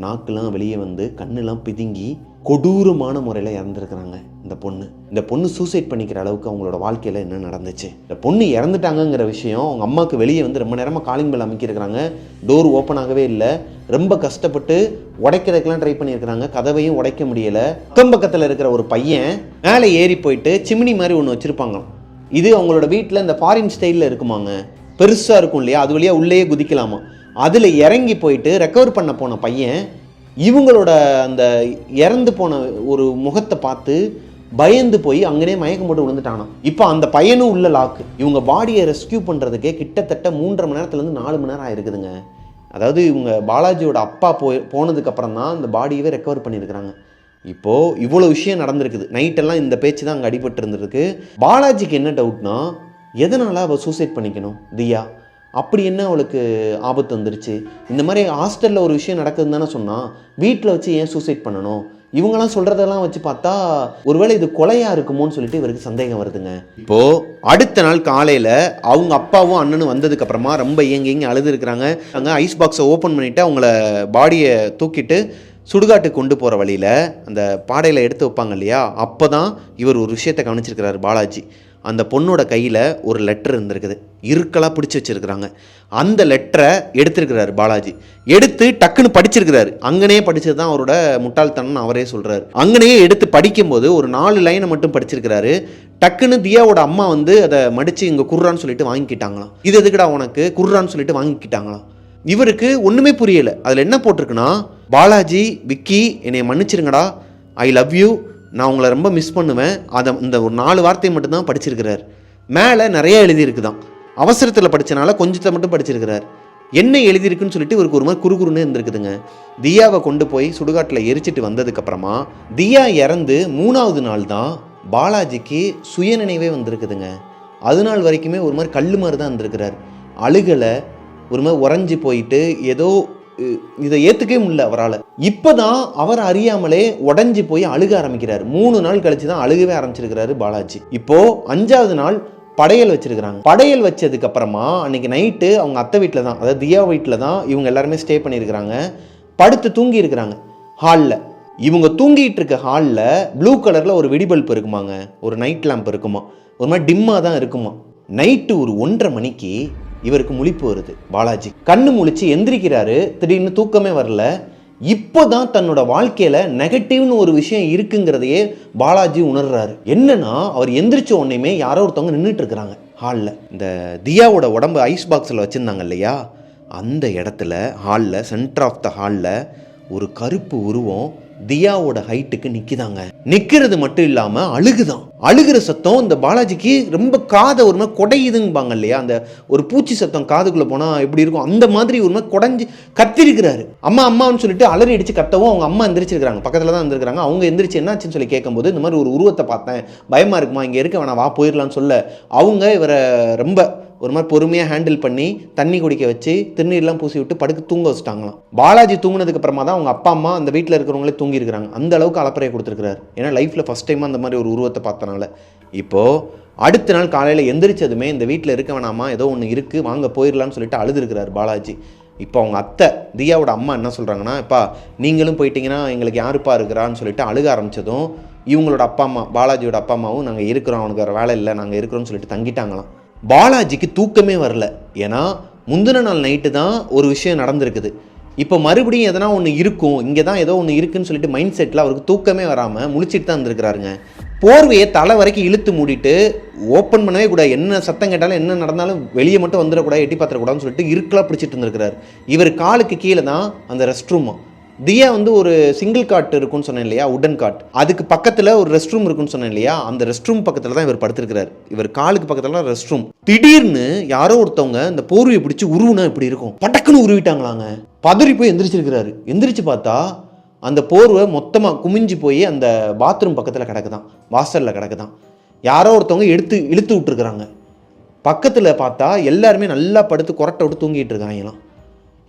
நாக்கெல்லாம் வெளியே வந்து கண்ணெல்லாம் பிதுங்கி கொடூரமான முறையில் இறந்துருக்குறாங்க இந்த பொண்ணு சூசைட் பண்ணிக்கிற அளவுக்கு அவங்களோட வாழ்க்கையில் என்ன நடந்துச்சு. இந்த பொண்ணு இறந்துட்டாங்கங்கிற விஷயம் அவங்க அம்மாவுக்கு வெளியே வந்து ரொம்ப நேரமாக காலிங் பெல் அமைக்கிருக்கிறாங்க. டோர் ஓப்பன் ஆகவே இல்லை. ரொம்ப கஷ்டப்பட்டு உடைக்கிறதுக்கெல்லாம் ட்ரை பண்ணியிருக்கிறாங்க. கதவையும் உடைக்க முடியலை. அக்கம் பக்கத்தில் இருக்கிற ஒரு பையன் மேலே ஏறி போயிட்டு சிமினி மாதிரி ஒன்று வச்சுருப்பாங்க. இது அவங்களோட வீட்டில் இந்த ஃபாரின் ஸ்டைலில் இருக்குமாங்க, பெருசாக இருக்கும் இல்லையா, அது வழியாக உள்ளேயே குதிக்கலாமா. அதில் இறங்கி போயிட்டு ரெக்கவர் பண்ண போன பையன் இவங்களோட அந்த இறந்து போன ஒரு முகத்தை பார்த்து பயந்து போய் அங்கனே மயக்கம் போட்டு விழுந்துட்டானா. இப்போ அந்த பையனும் உள்ள லாக்கு. இவங்க பாடியை ரெஸ்கியூ பண்ணுறதுக்கே கிட்டத்தட்ட 3.5 மணி நேரத்துலேருந்து 4 மணி நேரம் ஆயிருக்குதுங்க. அதாவது இவங்க பாலாஜியோட அப்பா போனதுக்கப்புறம் தான் அந்த பாடியவே ரெக்கவர் பண்ணியிருக்கிறாங்க. இப்போது இவ்வளோ விஷயம் நடந்திருக்குது. நைட்டெல்லாம் இந்த பேச்சு தான் அங்கே அடிபட்டு இருந்திருக்கு. பாலாஜிக்கு என்ன டவுட்னா, எதனால் அவள் சூசைட் பண்ணிக்கணும் தியா? அப்படி என்ன அவளுக்கு ஆபத்து வந்துருச்சு? இந்த மாதிரி ஹாஸ்டலில் ஒரு விஷயம் நடக்குதுன்னு தானே சொன்னால், வீட்டில் வச்சு ஏன் சூசைட் பண்ணணும்? இவங்கெல்லாம் சொல்கிறதெல்லாம் வச்சு பார்த்தா ஒருவேளை இது கொலையாக இருக்குமோன்னு சொல்லிட்டு இவருக்கு சந்தேகம் வருதுங்க. இப்போது அடுத்த நாள் காலையில் அவங்க அப்பாவும் அண்ணனும் வந்ததுக்கப்புறமா ரொம்ப ஏங்கி அழுது இருக்கிறாங்க. அங்கே ஐஸ் பாக்ஸை ஓப்பன் பண்ணிவிட்டு அவங்கள பாடியை தூக்கிட்டு சுடுகாட்டுக்கு கொண்டு போகிற வழியில் அந்த பாடையில் எடுத்து வைப்பாங்க இல்லையா, அப்போ தான் இவர் ஒரு விஷயத்தை கவனிச்சிருக்கிறார் பாலாஜி. அந்த பொண்ணோட கையில் ஒரு லெட்டர் இருந்திருக்குது, இருக்கலாக பிடிச்சி வச்சுருக்கிறாங்க. அந்த லெட்டரை எடுத்திருக்கிறார் பாலாஜி. எடுத்து டக்குன்னு படிச்சிருக்கிறாரு. அங்கனே படித்தது தான் அவரோட முட்டாள்தனம்னு அவரே சொல்கிறாரு. அங்கனையே எடுத்து படிக்கும்போது ஒரு 4 லைனை மட்டும் படிச்சிருக்கிறாரு. டக்குன்னு தியாவோட அம்மா வந்து அதை மடித்து இங்கே குர்ரான்னு சொல்லிட்டு வாங்கிக்கிட்டாங்களாம். இது எதுக்குடா உனக்கு குர்ரான்னு சொல்லிட்டு வாங்கிக்கிட்டாங்களாம். இவருக்கு ஒன்றுமே புரியலை. அதில் என்ன போட்டிருக்குன்னா, பாலாஜி, விக்கி என்னை மன்னிச்சிருங்கடா, ஐ லவ் யூ, நான் உங்களை ரொம்ப மிஸ் பண்ணுவேன். அதை இந்த ஒரு 4 வார்த்தையை மட்டும்தான் படிச்சிருக்கிறார். மேலே நிறைய எழுதியிருக்குதான். அவசரத்தில் படித்தனால கொஞ்சத்தை மட்டும் படிச்சிருக்கிறார். என்ன எழுதியிருக்குன்னு சொல்லிட்டு இவருக்கு ஒரு மாதிரி குறுகுறுன்னு இருந்திருக்குதுங்க. தியாவை கொண்டு போய் சுடுகாட்டில் எரிச்சிட்டு வந்ததுக்கப்புறமா தியா இறந்து 3வது நாள் தான் பாலாஜிக்கு சுயநினைவே வந்திருக்குதுங்க. அது நாள் வரைக்குமே ஒரு மாதிரி கல் மாதிரி தான் இருந்திருக்கிறார். அழுகலை, ஒரு மாதிரி உறைஞ்சி போயிட்டு ஏதோ இதை ஏற்றுக்கவே முடியல அவரால். இப்போ தான் அவர் அறியாமலே உடஞ்சி போய் அழுக ஆரம்பிக்கிறார். 3 நாள் கழிச்சு தான் அழுகவே ஆரம்பிச்சிருக்கிறாரு பாலாஜி. இப்போது 5வது நாள் படையல் வச்சிருக்கிறாங்க. படையல் வச்சதுக்கு அப்புறமா அன்னைக்கு நைட்டு அவங்க அத்தை வீட்டில் தான், அதாவது தியா வீட்டில் தான் இவங்க எல்லாருமே ஸ்டே பண்ணியிருக்கிறாங்க. படுத்து தூங்கி இருக்கிறாங்க ஹாலில். இவங்க தூங்கிட்டு இருக்க ஹாலில் ப்ளூ கலரில் ஒரு வெடிபல்ப் இருக்குமாங்க, ஒரு நைட் லேம்ப் இருக்குமா, ஒரு மாதிரி டிம்மாக தான் இருக்குமா. நைட்டு ஒரு 1:30 மணிக்கு இவருக்கு முழிப்பு வருது. பாலாஜி கண்ணு முழிச்சு எந்திரிக்கிறாரு. திடீர்னு தூக்கமே வரல. இப்போ தான் தன்னோட வாழ்க்கையில் நெகட்டிவ்னு ஒரு விஷயம் இருக்குங்கிறதையே பாலாஜி உணர்றாரு. என்னன்னா, அவர் எந்திரிச்ச உடனேயுமே யாரோ ஒருத்தவங்க நின்றுட்டு இருக்கிறாங்க ஹாலில். இந்த தியாவோட உடம்பு ஐஸ் பாக்ஸில் வச்சுருந்தாங்க இல்லையா, அந்த இடத்துல ஹாலில், சென்டர் ஆஃப் த ஹாலில் ஒரு கருப்பு உருவம் தியாவோட ஹைட்டுக்கு நிற்கிதாங்க. நிற்கிறது மட்டும் இல்லாமல் அழுகுதான். அழுகிற சத்தம் இந்த பாலாஜிக்கு ரொம்ப காதை ஒரு மாதிரி கொடையுதுங்கப்பாங்க இல்லையா, அந்த ஒரு பூச்சி சத்தம் காதுக்குள்ளே போனால் எப்படி இருக்கும் அந்த மாதிரி ஒரு மாதிரி கொடைஞ்சி கத்திருக்கிறாரு. அம்மா அம்மான்னு சொல்லிட்டு அலறி அடித்து கத்தவும் அவங்க அம்மா எந்திரிச்சிருக்கிறாங்க, பக்கத்தில் தான் இருந்திருக்காங்க. அவங்க எந்திரிச்சு என்னாச்சுன்னு சொல்லி கேட்கும்போது, இந்த மாதிரி ஒரு உருவத்தை பார்த்தேன், பயமாக இருக்குமா, இங்கே இருக்க வேணாம், வா போயிடலான்னு சொல்ல அவங்க இவரை ரொம்ப ஒரு மாதிரி பொறுமையாக ஹேண்டில் பண்ணி தண்ணி குடிக்க வச்சு திருநீர்லாம் பூசி விட்டு படுக்க தூங்க வச்சுட்டாங்களாம். பாலாஜி தூங்கினதுக்கு அப்புறமா தான் அவங்க அப்பா அம்மா அந்த வீட்டில் இருக்கிறவங்களே தூங்கியிருக்கிறாங்க. அந்த அளவுக்கு அலப்பறையை கொடுத்துருக்கிறார். ஏன்னா லைஃப்பில் ஃபஸ்ட் டைமாக அந்த மாதிரி ஒரு உருவத்தை பார்த்தனால. இப்போது அடுத்த நாள் காலையில் எந்திரிச்சதுமே இந்த வீட்டில் இருக்க வேணாமா, ஏதோ ஒன்று இருக்குது, வாங்க போயிடலான்னு சொல்லிட்டு அழுதுருக்கிறார் பாலாஜி. இப்போ அவங்க அத்தை தியாவோட அம்மா என்ன சொல்கிறாங்கன்னா, இப்பா நீங்களும் போயிட்டீங்கன்னா எங்களுக்கு யாருப்பா இருக்கிறான்னு சொல்லிட்டு அழுக ஆரம்பித்ததும் இவங்களோட அப்பா அம்மா, பாலாஜியோட அப்பா அம்மாவும் நாங்கள் இருக்கிறோம், அவனுக்கு வேறு வேலை இல்லை, நாங்கள் இருக்கிறோம்னு சொல்லிட்டு தங்கிட்டாங்களாம். பாலாஜிக்கு தூக்கமே வரல. ஏன்னா முந்தின நாள் நைட்டு தான் ஒரு விஷயம் நடந்திருக்குது. இப்போ மறுபடியும் எதனா ஒன்று இருக்கும், இங்கே தான் ஏதோ ஒன்று இருக்குன்னு சொல்லிட்டு மைண்ட் செட்டில் அவருக்கு தூக்கமே வராமல் முழிச்சிட்டு தான் இருந்திருக்கிறாருங்க. போர்வையை தலை வரைக்கும் இழுத்து மூடிட்டு ஓப்பன் பண்ணவே கூடாது, என்ன சத்தம் கேட்டாலும் என்ன நடந்தாலும் வெளியே மட்டும் வந்துடக்கூடாது, எட்டி பார்த்துடக்கூடாதுன்னு சொல்லிட்டு இருக்கலாம் பிடிச்சிட்டு இருந்திருக்கிறாரு. இவர் காலுக்கு கீழே தான் அந்த ரெஸ்ட் ரூம். தியா ஒரு சிங்கிள் காட் இருக்குன்னு சொன்னேன் இல்லையா, உடன் காட், அதுக்கு பக்கத்தில் ஒரு ரெஸ்ட் ரூம் இருக்குன்னு சொன்னேன் இல்லையா, அந்த ரெஸ்ட் ரூம் பக்கத்தில் தான் இவர் படுத்திருக்கிறார். இவர் காலுக்கு பக்கத்தில் தான் ரெஸ்ட் ரூம். திடீர்னு யாரோ ஒருத்தவங்க இந்த போர்வையை பிடிச்சி உருவுனா இப்படி இருக்கும், பட்டக்குன்னு உருவிட்டாங்களாங்க. பதறி போய் எந்திரிச்சிருக்கிறாரு. எந்திரிச்சு பார்த்தா அந்த போர்வை மொத்தமாக குமிஞ்சு போய் அந்த பாத்ரூம் பக்கத்தில் கிடக்குதான், வாசலில் கிடக்குதான். யாரோ ஒருத்தவங்க இழுத்து விட்டுருக்குறாங்க. பக்கத்தில் பார்த்தா எல்லாருமே நல்லா படுத்து கொரட்டை விட்டு தூங்கிட்டு இருக்காங்களாம்.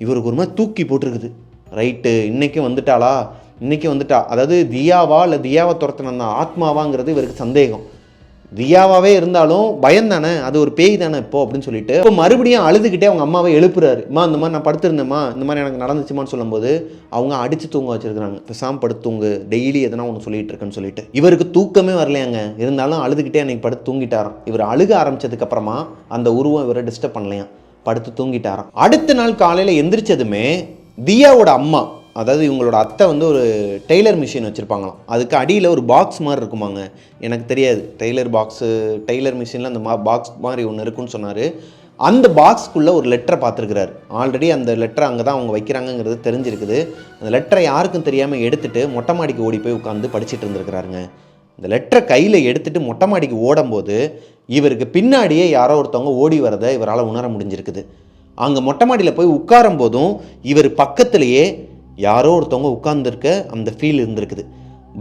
இவருக்கு ஒரு மாதிரி தூக்கி போட்டிருக்குது. ரைட்டு, இன்றைக்கும் வந்துட்டாளா, இன்றைக்கி வந்துட்டா, அதாவது தியாவா இல்லை தியாவை துரத்தின ஆத்மாவாங்கிறது இவருக்கு சந்தேகம். தியாவாவே இருந்தாலும் பயம் தானே, அது ஒரு பேய் தானே இப்போ அப்படின்னு சொல்லிட்டு இப்போ மறுபடியும் அழுதுகிட்டே அவங்க அம்மாவை எழுப்புறாரு. இந்த மாதிரி நான் படுத்திருந்தேம்மா, இந்த மாதிரி எனக்கு நடந்துச்சுமான்னு சொல்லும்போது அவங்க அடித்து தூங்க வச்சிருக்கிறாங்க. பேசாமல் படுத்து தூங்கு, டெய்லி எதனா ஒன்று சொல்லிட்டு இருக்கேன்னு சொல்லிட்டு. இவருக்கு தூக்கமே வரலையாங்க. இருந்தாலும் அழுதுகிட்டே அன்னைக்கு படுத்து தூங்கிட்டாராம். இவர் அழுக ஆரம்பிச்சதுக்கப்புறமா அந்த உருவம் இவரை டிஸ்டர்ப் பண்ணலையாம், படுத்து தூங்கிட்டாராம். அடுத்த நாள் காலையில் எந்திரிச்சதுமே தியாவோட அம்மா, அதாவது இவங்களோட அத்தை ஒரு டெய்லர் மிஷின் வச்சுருப்பாங்களாம். அதுக்கு அடியில் ஒரு பாக்ஸ் மாதிரி இருக்குமாங்க, எனக்கு தெரியாது, டெய்லர் மிஷினில் அந்த பாக்ஸ் மாதிரி ஒன்று இருக்குன்னு சொன்னார். அந்த பாக்ஸ்க்குள்ளே ஒரு லெட்டரை பார்த்துருக்கிறாரு. ஆல்ரெடி அந்த லெட்டரை அங்கே தான் அவங்க வைக்கிறாங்கங்கிறது தெரிஞ்சிருக்குது. அந்த லெட்டரை யாருக்கும் தெரியாமல் எடுத்துகிட்டு மொட்டை மாடிக்கு ஓடி போய் உட்காந்து படிச்சுட்டு இருந்திருக்கிறாருங்க. இந்த லெட்டரை கையில் எடுத்துகிட்டு மொட்டை மாடிக்கு ஓடும்போது இவருக்கு பின்னாடியே யாரோ ஒருத்தவங்க ஓடி வரதை இவரால் உணர முடிஞ்சிருக்குது. அங்கே மொட்டை மாடியில் போய் உட்காரும் போதும் இவர் பக்கத்துலேயே யாரோ ஒருத்தவங்க உட்கார்ந்துருக்க அந்த ஃபீல் இருந்திருக்குது.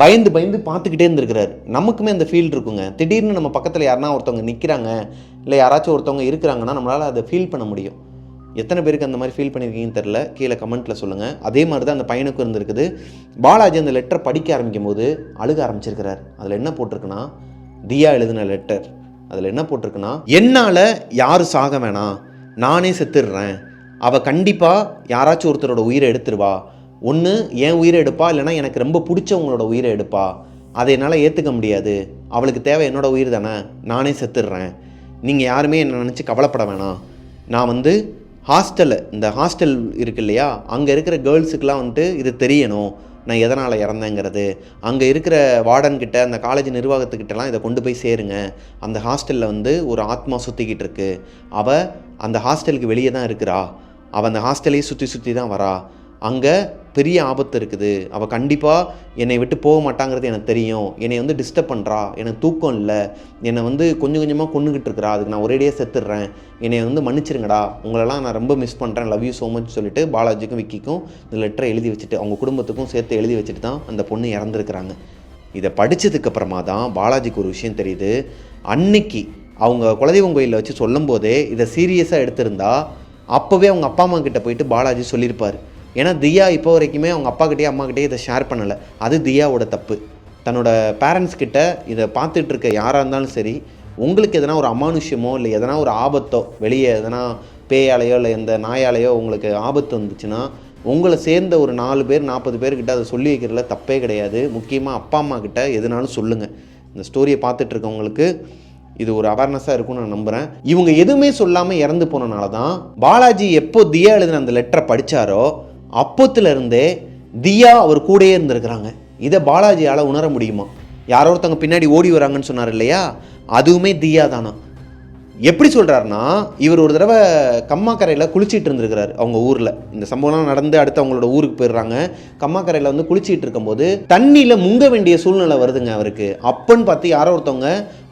பயந்து பார்த்துக்கிட்டே இருந்திருக்கிறாரு. நமக்குமே அந்த ஃபீல் இருக்குங்க. திடீர்னு நம்ம பக்கத்தில் யாருன்னா ஒருத்தவங்க நிற்கிறாங்க, இல்லை யாராச்சும் ஒருத்தவங்க இருக்கிறாங்கன்னா நம்மளால் அதை ஃபீல் பண்ண முடியும். எத்தனை பேருக்கு அந்த மாதிரி ஃபீல் பண்ணியிருக்கீங்கன்னு தெரில, கீழே கமெண்ட்டில் சொல்லுங்கள். அதே மாதிரி தான் அந்த பையனுக்கும் இருந்திருக்குது. பாலாஜி அந்த லெட்டரை படிக்க ஆரம்பிக்கும் போது அழுக ஆரம்பிச்சிருக்கிறார். அதில் என்ன போட்டிருக்குன்னா, தியா எழுதின லெட்டர். அதில் என்ன போட்டிருக்குன்னா, என்னால் யாரும் சாக வேணாம், நானே செத்துடுறேன், அவள் கண்டிப்பாக யாராச்சும் ஒருத்தரோட உயிரை எடுத்துருவா, ஒன்று என் உயிரை எடுப்பா, இல்லைனா எனக்கு ரொம்ப பிடிச்சவங்களோட உயிரை எடுப்பா, அதை என்னால் ஏற்றுக்க முடியாது, அவளுக்கு தேவை என்னோடய உயிர் தானே, நானே செத்துடுறேன், நீங்கள் யாருமே என்னை நினச்சி கவலைப்பட வேணாம், நான் இந்த ஹாஸ்டல் இருக்கு இல்லையா, அங்கே இருக்கிற கேர்ள்ஸுக்கெலாம் இது தெரியணும், நான் எதனால் இறந்தேங்கிறது, அங்கே இருக்கிற வார்டன்கிட்ட அந்த காலேஜ் நிர்வாகத்துக்கிட்டலாம் இதை கொண்டு போய் சேருங்க, அந்த ஹாஸ்டலில் ஒரு ஆத்மா சுற்றிக்கிட்டு இருக்கு, அவள் அந்த ஹாஸ்டலுக்கு வெளியே தான் இருக்கிறா, அவள் அந்த ஹாஸ்டலையே சுற்றி தான் வரா, அங்கே பெரிய ஆபத்து இருக்குது, அவள் கண்டிப்பாக என்னை விட்டு போக மாட்டாங்கிறது எனக்கு தெரியும், என்னை டிஸ்டர்ப் பண்ணுறா, எனக்கு தூக்கம் இல்லை, என்னை கொஞ்சம் கொஞ்சமாக கொண்டுகிட்டு இருக்கிறா, அதுக்கு நான் ஒரேடியாக செத்துடுறேன், என்னை மன்னிச்சிருங்கடா, உங்களெல்லாம் நான் ரொம்ப மிஸ் பண்ணுறேன், லவ் யூ ஸோ மச் சொல்லிட்டு பாலாஜிக்கும் விக்கிக்கும் இந்த லெட்டரை எழுதி வச்சுட்டு அவங்க குடும்பத்துக்கும் சேர்த்து எழுதி வச்சுட்டு தான் அந்த பொண்ணு இறந்துருக்குறாங்க. இதை படித்ததுக்கப்புறமா தான் பாலாஜிக்கு ஒரு விஷயம் தெரியுது. அன்னைக்கு அவங்க குலதெய்வம் கோயிலில் வச்சு சொல்லும் போதே இதை சீரியஸாக எடுத்திருந்தா அப்போவே அவங்க அப்பா அம்மா கிட்டே போயிட்டு பாலாஜி சொல்லியிருப்பார். ஏன்னா தியா இப்போ வரைக்குமே அவங்க அப்பாக்கிட்டே அம்மாக்கிட்டே இதை ஷேர் பண்ணலை. அது தியாவோட தப்பு. தன்னோட பேரண்ட்ஸ் கிட்ட இதை பார்த்துட்டு இருக்க யாராக இருந்தாலும் சரி, உங்களுக்கு எதனா ஒரு அமானுஷ்யமோ இல்லை எதனா ஒரு ஆபத்தோ, வெளியே எதனா பேயாலையோ இல்லை எந்த நாயாலையோ உங்களுக்கு ஆபத்து வந்துச்சுன்னா உங்களை சேர்ந்த ஒரு 4 பேர் 40 பேர்கிட்ட அதை சொல்லி வைக்கிறதுல தப்பே கிடையாது. முக்கியமாக அப்பா அம்மா கிட்ட எதுனாலும் சொல்லுங்கள். இந்த ஸ்டோரியை பார்த்துட்டு இருக்கவங்களுக்கு இது ஒரு அவேர்னஸாக இருக்கும்னு நான் நம்புகிறேன். இவங்க எதுவுமே சொல்லாமல் இறந்து போனனால தான் பாலாஜி எப்போ தியா எழுதின அந்த லெட்டரை படித்தாரோ அப்போத்துலேருந்தே தியா அவர் கூடயே இருந்திருக்கிறாங்க. இதை பாலாஜியால் உணர முடியுமா? யாரோ ஒருத்தவங்க பின்னாடி ஓடி வராங்கன்னு சொன்னார் இல்லையா, அதுவுமே தியா தானா. எப்படி சொல்கிறாருன்னா, இவர் ஒரு தடவை கம்மாக்கரையில் குளிச்சிட்டு இருந்திருக்கிறார் அவங்க ஊரில். இந்த சம்பவம்லாம் நடந்து அடுத்து அவங்களோட ஊருக்கு போயிடுறாங்க. கம்மாக்கரையில் குளிச்சிட்டு இருக்கும்போது தண்ணியில் முங்க வேண்டிய சூழ்நிலை வருதுங்க அவருக்கு. அப்பன்னு பார்த்து யாரோ ஒருத்தவங்க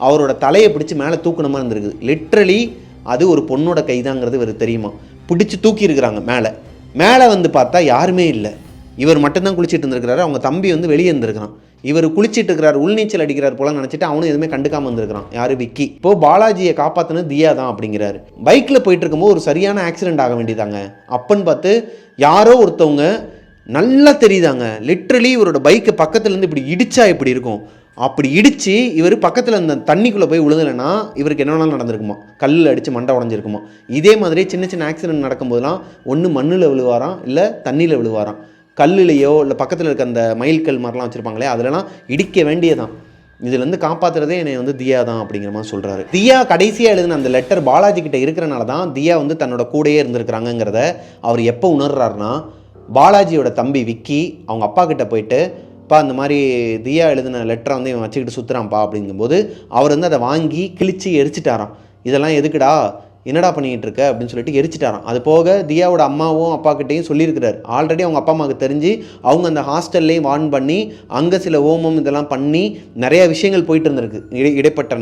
அவரோட தலையை பிடிச்சி மேலே தூக்கணுமா இருந்திருக்குது. லிட்ரலி அது ஒரு பொண்ணோட கைதாங்கிறது இவருக்கு தெரியுமா. பிடிச்சி தூக்கி இருக்கிறாங்க மேலே பார்த்தா யாருமே இல்லை, இவர் மட்டும்தான் குளிச்சிட்டு இருந்திருக்கிறாரு. அவங்க தம்பி வெளியே இருந்திருக்கிறான். இவர் குளிச்சிட்டு இருக்கிறார், உள்நீச்சல் அடிக்கிறார் போல நினச்சிட்டு அவனும் எதுவுமே கண்டுக்காமல் இருந்திருக்கிறான். யார்? விக்கி. இப்போது பாலாஜியை காப்பாற்றினது தியா தான் அப்படிங்கிறாரு. பைக்கில் போயிட்டு இருக்கும்போது ஒரு சரியான ஆக்சிடென்ட் ஆக வேண்டியதாங்க. அப்பன்னு பார்த்து யாரோ ஒருத்தவங்க நல்லா தெரியுதாங்க, லிட்ரலி இவரோட பைக்கு பக்கத்துலேருந்து இப்படி இடிச்சா இப்படி இருக்கும், அப்படி இடித்து இவர் பக்கத்தில் அந்த தண்ணிக்குள்ளே போய் விழுந்தலைன்னா இவருக்கு என்ன வேணாலும் நடந்திருக்குமா, கல்லில் அடித்து மண்டை உடஞ்சிருக்குமா. இதே மாதிரி சின்ன சின்ன ஆக்சிடென்ட் நடக்கும்போதெல்லாம் ஒன்று மண்ணில் விழுவாராம், இல்லை தண்ணியில் விழுவாராம். கல்லுலையோ இல்லை பக்கத்தில் இருக்க அந்த மயில்கல் மாதிரிலாம் வச்சுருப்பாங்களே அதிலலாம் இடிக்க வேண்டியதான். இதுலேருந்து காப்பாற்றுறதே என்னை வந்து தியா தான் அப்படிங்கிற மாதிரி சொல்கிறாரு. தியா கடைசியாக எழுதின அந்த லெட்டர் பாலாஜி கிட்ட இருக்கிறனால தான் தியா வந்து தன்னோட கூடையே இருந்திருக்கிறாங்கிறத அவர் எப்போ உணர்றாருனா, பாலாஜியோட தம்பி விக்கி அவங்க அப்பா கிட்ட போயிட்டு, அப்பா இந்த மாதிரி தியா எழுதின லெட்டரை வந்து இவன் வச்சுக்கிட்டு சுற்றுறான்ப்பா அப்படிங்கும்போது அவர் வந்து அதை வாங்கி கிழிச்சு எரிச்சிட்டாராம். இதெல்லாம் எதுக்குடா, என்னடா பண்ணிக்கிட்டு இருக்க அப்படின்னு சொல்லிட்டு எரிச்சிட்டாராம். அது போக தியாவோட அம்மாவும் அப்பா கிட்டேயும் சொல்லியிருக்கிறார். ஆல்ரெடி அவங்க அப்பா அம்மாவுக்கு தெரிஞ்சு அவங்க அந்த ஹாஸ்டல்லையும் வார்ன் பண்ணி அங்கே சில ஹோமம் இதெல்லாம் பண்ணி நிறைய விஷயங்கள் போயிட்டு இருந்திருக்கு இடைப்பட்ட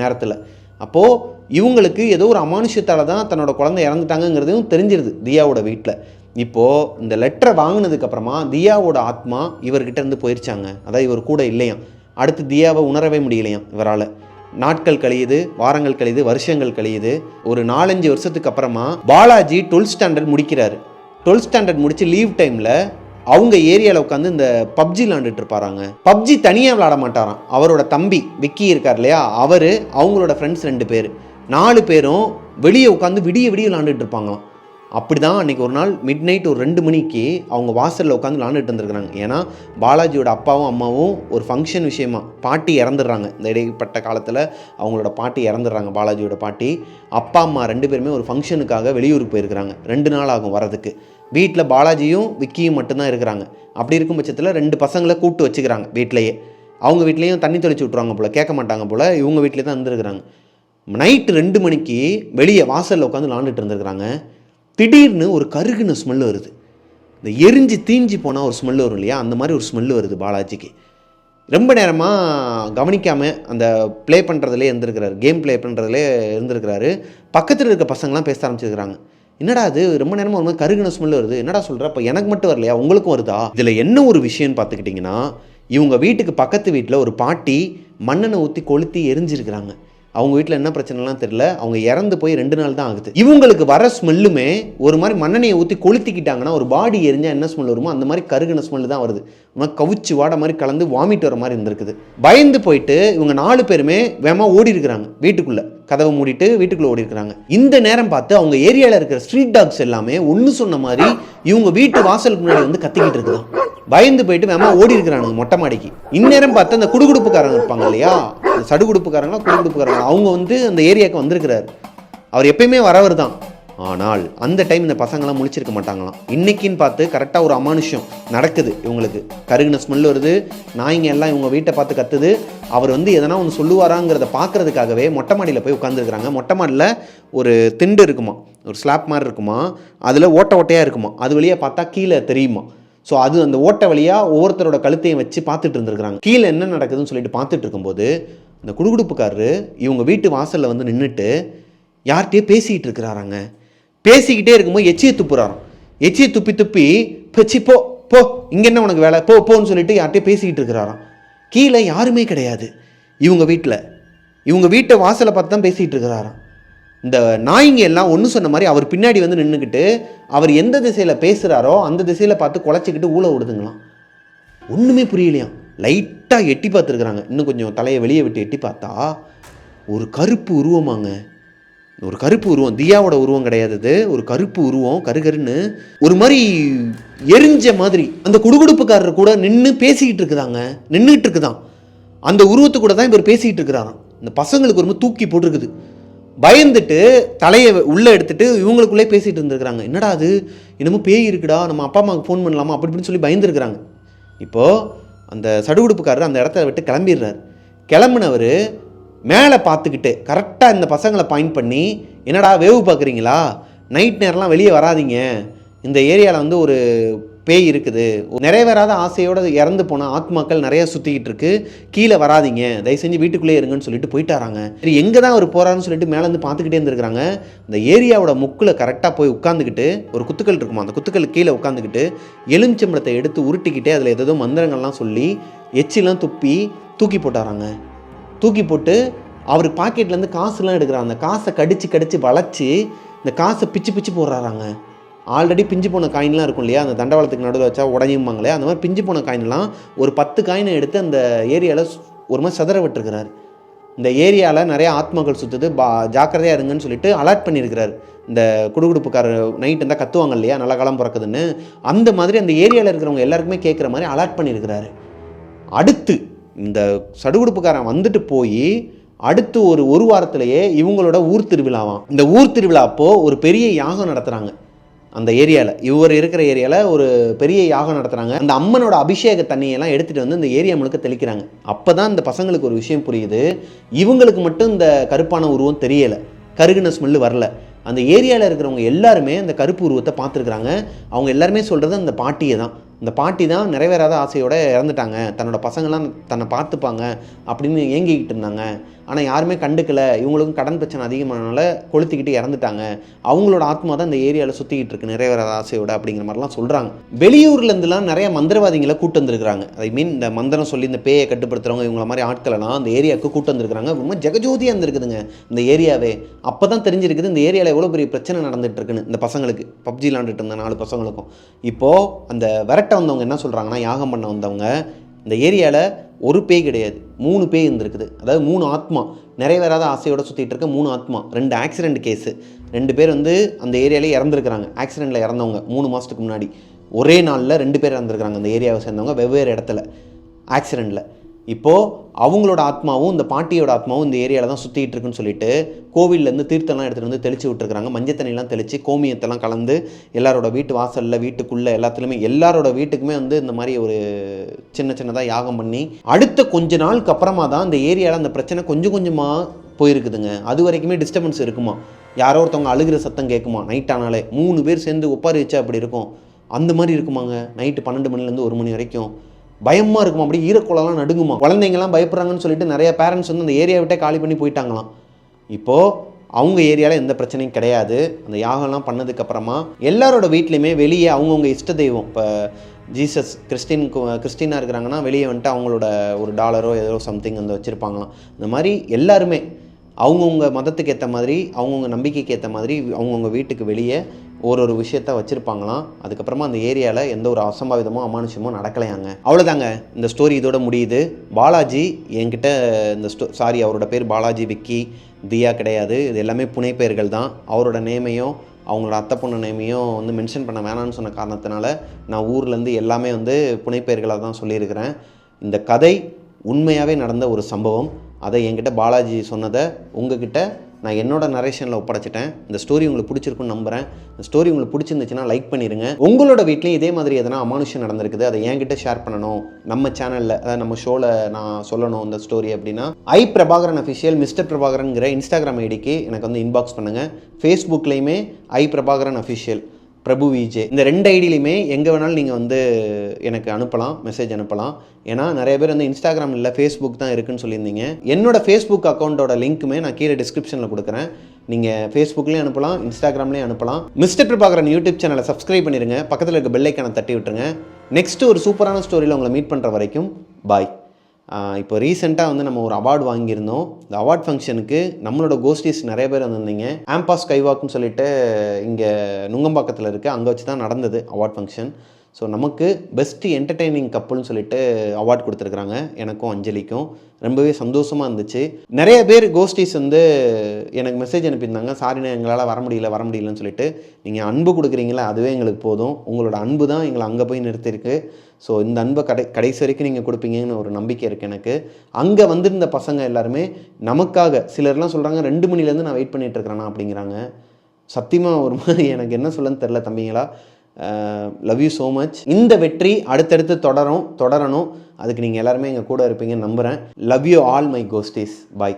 நேரத்தில். அப்போது இவங்களுக்கு ஏதோ ஒரு அமானுஷத்தால் தான் தன்னோட குழந்தை இறந்துட்டாங்கிறதையும் தெரிஞ்சிருது தியாவோட வீட்டில். இப்போது இந்த லெட்டரை வாங்கினதுக்கப்புறமா தியாவோட ஆத்மா இவர்கிட்ட இருந்து போயிருச்சாங்க. அதாவது இவர் கூட இல்லையாம். அடுத்து தியாவை உணரவே முடியலையாம் இவரால். நாட்கள் கழியுது, வாரங்கள் கழியுது, வருஷங்கள் கழியுது. ஒரு 4-5 வருஷத்துக்கு அப்புறமா பாலாஜி 12th ஸ்டாண்டர்ட் முடிக்கிறாரு. 12th ஸ்டாண்டர்ட் முடிச்சு லீவ் டைமில் அவங்க ஏரியாவில் உட்காந்து இந்த பப்ஜி விளாண்டுட்டு இருப்பாராங்க. பப்ஜி தனியாக விளாட மாட்டாராம். அவரோட தம்பி விக்கி இருக்கார் இல்லையா, அவர் அவங்களோட ஃப்ரெண்ட்ஸ் 2 பேர் 4 பேரும் வெளியே உட்காந்து விடிய விளாண்டுட்டு இருப்பாங்களாம். அப்படி தான் அன்றைக்கி ஒரு நாள் மிட் நைட் ஒரு 2 மணிக்கு அவங்க வாசலில் உட்காந்து விளாண்டுட்டு இருந்திருக்கிறாங்க. ஏன்னா பாலாஜியோட அப்பாவும் அம்மாவும் ஒரு ஃபங்க்ஷன் விஷயமா பாட்டி இறந்துடுறாங்க. இந்த இடைப்பட்ட காலத்தில் அவங்களோட பாட்டி இறந்துடுறாங்க. பாலாஜியோட பாட்டி, அப்பா அம்மா 2 பேருமே ஒரு ஃபங்க்ஷனுக்காக வெளியூருக்கு போயிருக்கிறாங்க. 2 நாள் ஆகும் வரதுக்கு. வீட்டில் பாலாஜியும் விக்கியும் மட்டும்தான் இருக்கிறாங்க. அப்படி இருக்கும் பட்சத்தில் 2 பசங்களை கூப்பிட்டு வச்சுக்கிறாங்க வீட்டிலையே. அவங்க வீட்லேயும் தண்ணி தெளிச்சு விட்ருவாங்க போல், கேட்க மாட்டாங்க போல். இவங்க வீட்டிலே தான் இருந்துருக்குறாங்க. நைட்டு 2 மணிக்கு வெளியே வாசலில் உட்காந்து விளாண்டுட்டு இருந்துருக்குறாங்க. திடீர்னு ஒரு கருகுன ஸ்மெல் வருது. இந்த எரிஞ்சு தீஞ்சு போனால் ஒரு ஸ்மெல் வரும் இல்லையா, அந்த மாதிரி ஒரு ஸ்மெல் வருது பாலாஜிக்கு. ரொம்ப நேரமாக கவனிக்காமல் அந்த ப்ளே பண்ணுறதுலே இருந்திருக்கிறாரு, கேம் ப்ளே பண்ணுறதுலே இருந்திருக்கிறாரு. பக்கத்தில் இருக்க பசங்களாம் பேச ஆரம்பிச்சிருக்கிறாங்க. என்னடா அது ரொம்ப நேரமாக ஒரு மாதிரி கருகுன ஸ்மெல் வருது, என்னடா சொல்கிற, அப்போ எனக்கு மட்டும் வரலையா, உங்களுக்கும் வருதா? இதில் என்ன ஒரு விஷயம்னு பார்த்துக்கிட்டிங்கன்னா, இவங்க வீட்டுக்கு பக்கத்து வீட்டில் ஒரு பாட்டி மண்ணெண்ணை ஊற்றி கொளுத்தி எரிஞ்சிருக்கிறாங்க. அவங்க வீட்டில் என்ன பிரச்சனைலாம் தெரியல. அவங்க இறந்து போய் 2 நாள் தான் ஆகுது. இவங்களுக்கு வர ஸ்மெல்லுமே ஒரு மாதிரி மண்ணெண்ணையை ஊற்றி கொளுத்திக்கிட்டாங்கன்னா ஒரு பாடி எரிஞ்சால் என்ன ஸ்மெல் வருமோ அந்த மாதிரி கருகின ஸ்மெல் தான் வருது. கவுச்சு வாட மாதிரி கலந்து வாமிட் வர மாதிரி இருந்திருக்குது. பயந்து போயிட்டு இவங்க 4 பேருமே வேகமாக ஓடி இருக்கிறாங்க. வீட்டுக்குள்ளே கதவை மூடிட்டு வீட்டுக்குள்ளே ஓடி இருக்கிறாங்க. இந்த நேரம் பார்த்து அவங்க ஏரியாவில் இருக்கிற ஸ்ட்ரீட் டாக்ஸ் எல்லாமே ஒன்று சொன்ன மாதிரி இவங்க வீட்டு வாசலுக்கு முன்னாடி வந்து கத்திக்கிட்டு இருக்குதான். பயந்து போயிட்டு வேமா ஓடி இருக்கிறானுங்க மொட்டை மாடிக்கு. இந்நேரம் பார்த்து அந்த குடுகுடுப்புக்காரங்க இருப்பாங்க இல்லையா, சடுகுடுப்புக்காரங்களா குடுகுடுப்புக்காரங்க, அவங்க வந்து அந்த ஏரியாவுக்கு வந்திருக்கிறாரு. அவர் எப்பயுமே வரவர் தான். ஆனால் அந்த டைம் இந்த பசங்களாம் முழிச்சிருக்க மாட்டாங்களாம். இன்னைக்குன்னு பார்த்து கரெக்டாக ஒரு அமானுஷம் நடக்குது. இவங்களுக்கு கருகின ஸ்மெல் வருது, நாய்ங்க எல்லாம் இவங்க வீட்டை பார்த்து கத்துது. அவர் வந்து எதனா ஒன்று சொல்லுவாராங்கிறத பார்க்கறதுக்காகவே மொட்டை மாடியில் போய் உட்காந்துருக்குறாங்க. மொட்டை மாடியில் ஒரு திண்டு இருக்குமா, ஒரு ஸ்லாப் மாதிரி இருக்குமா, அதில் ஓட்டையாக இருக்குமா, அது வழியாக பார்த்தா கீழே தெரியுமா. ஸோ அது அந்த ஓட்டை வழியாக ஒவ்வொருத்தரோட கழுத்தையும் வச்சு பார்த்துட்டு இருந்துருக்குறாங்க. கீழே என்ன நடக்குதுன்னு சொல்லிட்டு பார்த்துட்டு இருக்கும்போது இந்த குடுகுடுப்புக்காரரு இவங்க வீட்டு வாசலில் வந்து நின்றுட்டு யார்கிட்டயே பேசிக்கிட்டு இருக்கிறாராங்க. பேசிக்கிட்டே இருக்கும்போது எச்சியை துப்புறாராம். எச்சியை துப்பி பச்சி போ போ, இங்கே என்ன உனக்கு வேலை, போ போன்னு சொல்லிட்டு யார்கிட்டயே பேசிக்கிட்டு இருக்கிறாராம். கீழே யாருமே கிடையாது இவங்க வீட்டில். இவங்க வீட்டை வாசலை பார்த்து தான் பேசிகிட்டு இருக்கிறாராம். இந்த நாய்ங்க எல்லாம் ஒன்று சொன்ன மாதிரி அவர் பின்னாடி வந்து நின்றுக்கிட்டு அவர் எந்த திசையில் பேசுகிறாரோ அந்த திசையில் பார்த்து குலைச்சிக்கிட்டு ஊழ விடுதுங்களாம். ஒன்றுமே புரியலையாம். லைட்டாக எட்டி பார்த்துருக்குறாங்க. இன்னும் கொஞ்சம் தலையை வெளியே விட்டு எட்டி பார்த்தா ஒரு கருப்பு உருவமாங்க. ஒரு கருப்பு உருவம், தியாவோட உருவம் கிடையாது, இது ஒரு கருப்பு உருவம். கருகருன்னு ஒரு மாதிரி எரிஞ்ச மாதிரி அந்த குடுகுடுப்புக்காரர் கூட நின்று பேசிக்கிட்டு இருக்குதாங்க. நின்றுட்டு இருக்குதான் அந்த உருவத்து கூட தான் இவர் பேசிக்கிட்டு இருக்கிறாராம். இந்த பசங்களுக்கு ஒரு மாதிரி தூக்கி போட்டிருக்குது. பயந்துட்டு தலையை உள்ளே எடுத்துட்டு இவங்களுக்குள்ளே பேசிகிட்டு இருந்துருக்குறாங்க. என்னடா அது, இன்னமும் பேய் இருக்குடா, நம்ம அப்பா அம்மாவுக்கு ஃபோன் பண்ணலாமா அப்படி இப்படின்னு சொல்லி பயந்துருக்குறாங்க. இப்போது அந்த சடுகுடுப்புக்காரர் அந்த இடத்த விட்டு கிளம்பிடுறார். கிளம்புனவர் மேலே பார்த்துக்கிட்டு கரெக்டாக இந்த பசங்களை பாயிண்ட் பண்ணி, என்னடா வேவு பார்க்குறீங்களா, நைட் நேரம்லாம் வெளியே வராதிங்க, இந்த ஏரியாவில் வந்து ஒரு பேய் இருக்குது, நிறைவேறாத ஆசையோடு இறந்து போன ஆத்மாக்கள் நிறையா சுற்றிக்கிட்டு இருக்கு, கீழே வராதிங்க, தயவு செஞ்சு வீட்டுக்குள்ளே இருங்கன்னு சொல்லிட்டு போயிட்டாராங்க. சரி எங்கே தான் அவர் போகிறாருன்னு சொல்லிட்டு மேலேருந்து பார்த்துக்கிட்டே இருந்துருக்குறாங்க. இந்த ஏரியாவோட முக்கில் கரெக்டாக போய் உட்காந்துக்கிட்டு ஒரு குத்துக்கள் இருக்குமா, அந்த குத்துக்கள் கீழே உட்காந்துக்கிட்டு எலுமிச்சம்பழத்தை எடுத்து உருட்டிக்கிட்டே அதில் ஏதோ மந்திரங்கள்லாம் சொல்லி எச்சிலாம் துப்பி தூக்கி போட்டாராங்க. தூக்கி போட்டு அவர் பாக்கெட்லேருந்து காசுலாம் எடுக்கிறாங்க. அந்த காசை கடிச்சு வளைச்சி இந்த காசை பிச்சு போடுறாராங்க. ஆல்ரெடி பிஞ்சு போன காயின்லாம் இருக்கும் இல்லையா, அந்த தண்டவாளத்துக்கு நடுவில் வச்சா உடஞ்சும்பாங்களே, அந்த மாதிரி பிஞ்சு போன காயின்லாம் ஒரு 10 காயினை எடுத்து அந்த ஏரியாவில் ஒரு மாதிரி சதற விட்டுருக்கிறாரு. இந்த ஏரியாவில் நிறைய ஆத்மாக்கள் சுற்றுது, ஜாக்கிரதையாக இருங்கன்னு சொல்லிட்டு அலர்ட் பண்ணியிருக்கிறாரு. இந்த குடுகுடுப்புக்கார நைட் இருந்தால் கத்துவாங்க இல்லையா, நல்ல காலம் பிறக்குதுன்னு, அந்த மாதிரி அந்த ஏரியாவில் இருக்கிறவங்க எல்லாருக்குமே கேட்குற மாதிரி அலர்ட் பண்ணியிருக்கிறாரு. அடுத்து இந்த சடுகுடுப்புக்காரன் வந்துட்டு போய் அடுத்து ஒரு வாரத்திலேயே இவங்களோட ஊர் திருவிழாவாம். இந்த ஊர் திருவிழா அப்போது ஒரு பெரிய யாகம் நடத்துகிறாங்க. அந்த ஏரியாவில், இவர் இருக்கிற ஏரியாவில் ஒரு பெரிய யாகம் நடத்துகிறாங்க. அந்த அம்மனோட அபிஷேக தண்ணியெல்லாம் எடுத்துகிட்டு வந்து இந்த ஏரியா முழுக்க தெளிக்கிறாங்க. அப்போ தான் இந்த பசங்களுக்கு ஒரு விஷயம் புரியுது, இவங்களுக்கு மட்டும் இந்த கருப்பான உருவம் தெரியலை, கருகுன ஸ்மெல்லு வரல. அந்த ஏரியாவில் இருக்கிறவங்க எல்லாருமே அந்த கருப்பு உருவத்தை பார்த்துருக்குறாங்க. அவங்க எல்லாருமே சொல்கிறது அந்த பாட்டியை தான். இந்த பாட்டி தான் நிறைவேறாத ஆசையோடு இறந்துட்டாங்க, தன்னோட பசங்கள்லாம் தன்னை பார்த்துப்பாங்க அப்படின்னு ஏங்கிக்கிட்டு இருந்தாங்க. ஆனால் யாருமே கண்டுக்கலை, இவங்களுக்கும் கடன் பிரச்சனை அதிகமானால கொளுத்திக்கிட்டு இறந்துட்டாங்க. அவங்களோட ஆத்மா தான் இந்த ஏரியாவில் சுற்றிக்கிட்டு இருக்கு நிறைவேறாத ஆசையோட அப்படிங்கிற மாதிரிலாம் சொல்கிறாங்க. வெளியூர்லேருந்துலாம் நிறைய மந்திரவாதிகளை கூட்டு வந்திருக்கிறாங்க. ஐ மீன் இந்த மந்திரம் சொல்லி இந்த பேயை கட்டுப்படுத்துகிறவங்க இவங்கள மாதிரி ஆட்களெல்லாம் அந்த ஏரியாவுக்கு கூட்டு வந்திருக்கிறாங்க. ரொம்ப ஜெகஜோதியாக இருந்திருக்குதுங்க இந்த ஏரியாவே. அப்போ தான் தெரிஞ்சிருக்குது இந்த ஏரியாவில் எவ்வளோ பெரிய பிரச்சனை நடந்துகிட்டு இருக்குன்னு. இந்த பசங்களுக்கு பப்ஜி விளாண்டுட்டு இருந்த 4 பசங்களுக்கும் இப்போது அந்த விரட்ட வந்தவங்க என்ன சொல்கிறாங்கன்னா, யாகம் பண்ண வந்தவங்க இந்த ஏரியாவில் ஒரு பேய் கிடையாது, 3 பேய் இருந்திருக்குது. அதாவது 3 ஆத்மா நிறைவேறாத ஆசையோடு சுற்றிட்டு இருக்க 3 ஆத்மா. 2 ஆக்சிடென்ட் கேஸு, 2 பேர் வந்து அந்த ஏரியாவிலே இறந்துருக்கிறாங்க. ஆக்சிடெண்ட்டில் இறந்தவங்க 3 மாதத்துக்கு முன்னாடி ஒரே நாளில் 2 பேர் இறந்துருக்கிறாங்க அந்த ஏரியாவை சேர்ந்தவங்க வெவ்வேறு இடத்துல ஆக்சிடெண்ட்டில். இப்போது அவங்களோட ஆத்மாவும் இந்த பாட்டியோட ஆத்மாவும் இந்த ஏரியாவில் தான் சுற்றிட்டு இருக்குன்னு சொல்லிட்டு கோவிலேருந்து தீர்த்தம்லாம் எடுத்துகிட்டு வந்து தெளித்து விட்டுருக்குறாங்க. மஞ்சள் தண்ணிலாம் தெளித்து கோமியத்தெல்லாம் கலந்து எல்லாரோட வீட்டு வாசலில் வீட்டுக்குள்ளே எல்லாத்துலேயுமே எல்லாரோட வீட்டுக்குமே வந்து இந்த மாதிரி ஒரு சின்னதாக யாகம் பண்ணி அடுத்த கொஞ்ச நாளுக்கு அப்புறமா தான் இந்த ஏரியாவில் அந்த பிரச்சனை கொஞ்சம் கொஞ்சமாக போயிருக்குதுங்க. அது வரைக்குமே டிஸ்டர்பன்ஸ் இருக்குமா, யாரோ ஒருத்தவங்க அழுகிற சத்தம் கேட்குமா, நைட் ஆனாலே 3 பேர் சேர்ந்து ஒப்பாரி வச்சா அப்படி இருக்கும், அந்த மாதிரி இருக்குமாங்க. நைட்டு 12 மணிலேருந்து 1 மணி வரைக்கும் பயமாக இருக்குமா, அப்படி ஈரக்குளம்லாம் நடுங்குமா. குழந்தைங்கள்லாம் பயப்படுறாங்கன்னு சொல்லிட்டு நிறைய பேரண்ட்ஸ் வந்து அந்த ஏரியா விட்டே காலி பண்ணி போயிட்டாங்களாம். இப்போது அவங்க ஏரியாவில் எந்த பிரச்சனையும் கிடையாது. அந்த யாகம்லாம் பண்ணதுக்கப்புறமா எல்லாரோட வீட்லேயுமே வெளியே அவங்கவுங்க இஷ்ட தெய்வம், இப்போ ஜீசஸ் கிறிஸ்டினாக இருக்கிறாங்கன்னா வெளியே வந்துட்டு அவங்களோட ஒரு டாலரோ ஏதோ சம்திங் வந்து வச்சுருப்பாங்களாம். இந்த மாதிரி எல்லாருமே அவங்கவுங்க மதத்துக்கு ஏற்ற மாதிரி அவங்கவுங்க நம்பிக்கைக்கு ஏற்ற மாதிரி அவங்கவுங்க வீட்டுக்கு வெளியே ஒரு விஷயத்த வச்சுருப்பாங்களாம். அதுக்கப்புறமா அந்த ஏரியாவில் எந்த ஒரு அசம்பாவிதமோ அமானுஷமோ நடக்கலையாங்க. அவ்வளோதாங்க, இந்த ஸ்டோரி இதோட முடியுது. பாலாஜி என்கிட்ட அவரோட பேர் பாலாஜி விக்கி தியா கிடையாது, இது எல்லாமே புனைப்பெயர்கள் தான். அவரோட நேமையும் அவங்களோட அத்தை பொண்ணு நேமையும் வந்து மென்ஷன் பண்ண வேணான்னு சொன்ன காரணத்தினால நான் ஊர்லேருந்து எல்லாமே வந்து புனைப்பெயர்களாக தான் சொல்லியிருக்கிறேன். இந்த கதை உண்மையாகவே நடந்த ஒரு சம்பவம். அதை என்கிட்ட பாலாஜி சொன்னதை உங்ககிட்ட நான் என்னோட நரேஷனில் ஒப்படைச்சிட்டேன். இந்த ஸ்டோரி உங்களுக்கு பிடிச்சிருக்குன்னு நம்புகிறேன். இந்த ஸ்டோரி உங்களுக்கு பிடிச்சிருந்துச்சுன்னா லைக் பண்ணிடுங்க. உங்களோட வீட்லேயும் இதே மாதிரி எதனா அமானுஷம் நடந்திருக்குது, அதை என்கிட்ட ஷேர் பண்ணணும், நம்ம சேனலில் அதாவது நம்ம ஷோவில் நான் சொல்லணும் இந்த ஸ்டோரி அப்படின்னா பிரபாகரன் அஃபிஷியல் மிஸ்டர் பிரபாகரன்கிற இன்ஸ்டாகிராம் ஐடிக்கு எனக்கு வந்து இன்பாக்ஸ் பண்ணுங்கள். ஃபேஸ்புக்லேயுமே பிரபாகரன் அஃபிஷியல் பிரபு விஜே இந்த 2 ஐடியிலையுமே எங்கே வேணாலும் நீங்கள் வந்து எனக்கு அனுப்பலாம், மெசேஜ் அனுப்பலாம். ஏன்னா நிறைய பேர் வந்து இன்ஸ்டாகிராம் இல்லை ஃபேஸ்புக் தான் இருக்குன்னு சொல்லியிருந்தீங்க. என்னோட ஃபேஸ்புக் அக்கௌண்ட்டோட லிங்க்குமே நான் கீழே டிஸ்கிரிப்ஷனில் கொடுக்குறேன். நீங்கள் ஃபேஸ்புக்லேயும் அனுப்பலாம், இன்ஸ்டாகிராம்லேயும் அனுப்பலாம். மிஸ்டர் பிரபாகரன் யூடியூப் சேனலை சப்ஸ்கிரைப் பண்ணிடுங்க, பக்கத்தில் இருக்க பெல் ஐக்கானை தட்டி விட்டுருங்க. நெக்ஸ்ட்டு ஒரு சூப்பரான ஸ்டோரியில் உங்களை மீட் பண்ணுற வரைக்கும் பாய். இப்போ ரீசெண்டாக வந்து நம்ம ஒரு அவார்டு வாங்கியிருந்தோம். இந்த அவார்ட் ஃபங்க்ஷனுக்கு நம்மளோட கோஸ்டிஸ் நிறைய பேர் வந்திருந்தீங்க. ஆம்பாஸ் கைவாக்னு சொல்லிட்டு இங்கே நுங்கம்பாக்கத்தில் இருக்குது, அங்கே வச்சு தான் நடந்தது அவார்ட் ஃபங்க்ஷன். ஸோ நமக்கு பெஸ்ட்டு என்டர்டெய்னிங் கப்புள்னு சொல்லிட்டு அவார்ட் கொடுத்துருக்குறாங்க, எனக்கும் அஞ்சலிக்கும். ரொம்பவே சந்தோஷமாக இருந்துச்சு. நிறைய பேர் கோஸ்டிஸ் வந்து எனக்கு மெசேஜ் அனுப்பியிருந்தாங்க, சாரிண்ணே எங்களால் வர முடியலன்னு சொல்லிட்டு. நீங்கள் அன்பு கொடுக்குறீங்களா, அதுவே எங்களுக்கு போதும். உங்களோட அன்பு தான் எங்களை அங்கே போய் நிறுத்திருக்கு. ஸோ இந்த அன்பை கடைசி வரைக்கும் நீங்கள் கொடுப்பீங்கன்னு ஒரு நம்பிக்கை இருக்குது எனக்கு. அங்கே வந்திருந்த பசங்க எல்லாருமே நமக்காக, சிலர்லாம் சொல்கிறாங்க 2 மணிலேருந்து நான் வெயிட் பண்ணிகிட்ருக்கிறேன்னா அப்படிங்கிறாங்க. சத்தியமாக ஒரு மாதிரி எனக்கு என்ன சொல்லன்னு தெரில தம்பிங்களா. Love you so much. இந்த வெற்றி அடுத்தடுத்து தொடரணும். அதுக்கு நீங்கள் எல்லாருமே எங்கள் கூட இருப்பீங்கன்னு நம்புகிறேன். Love you all my ghost is. Bye.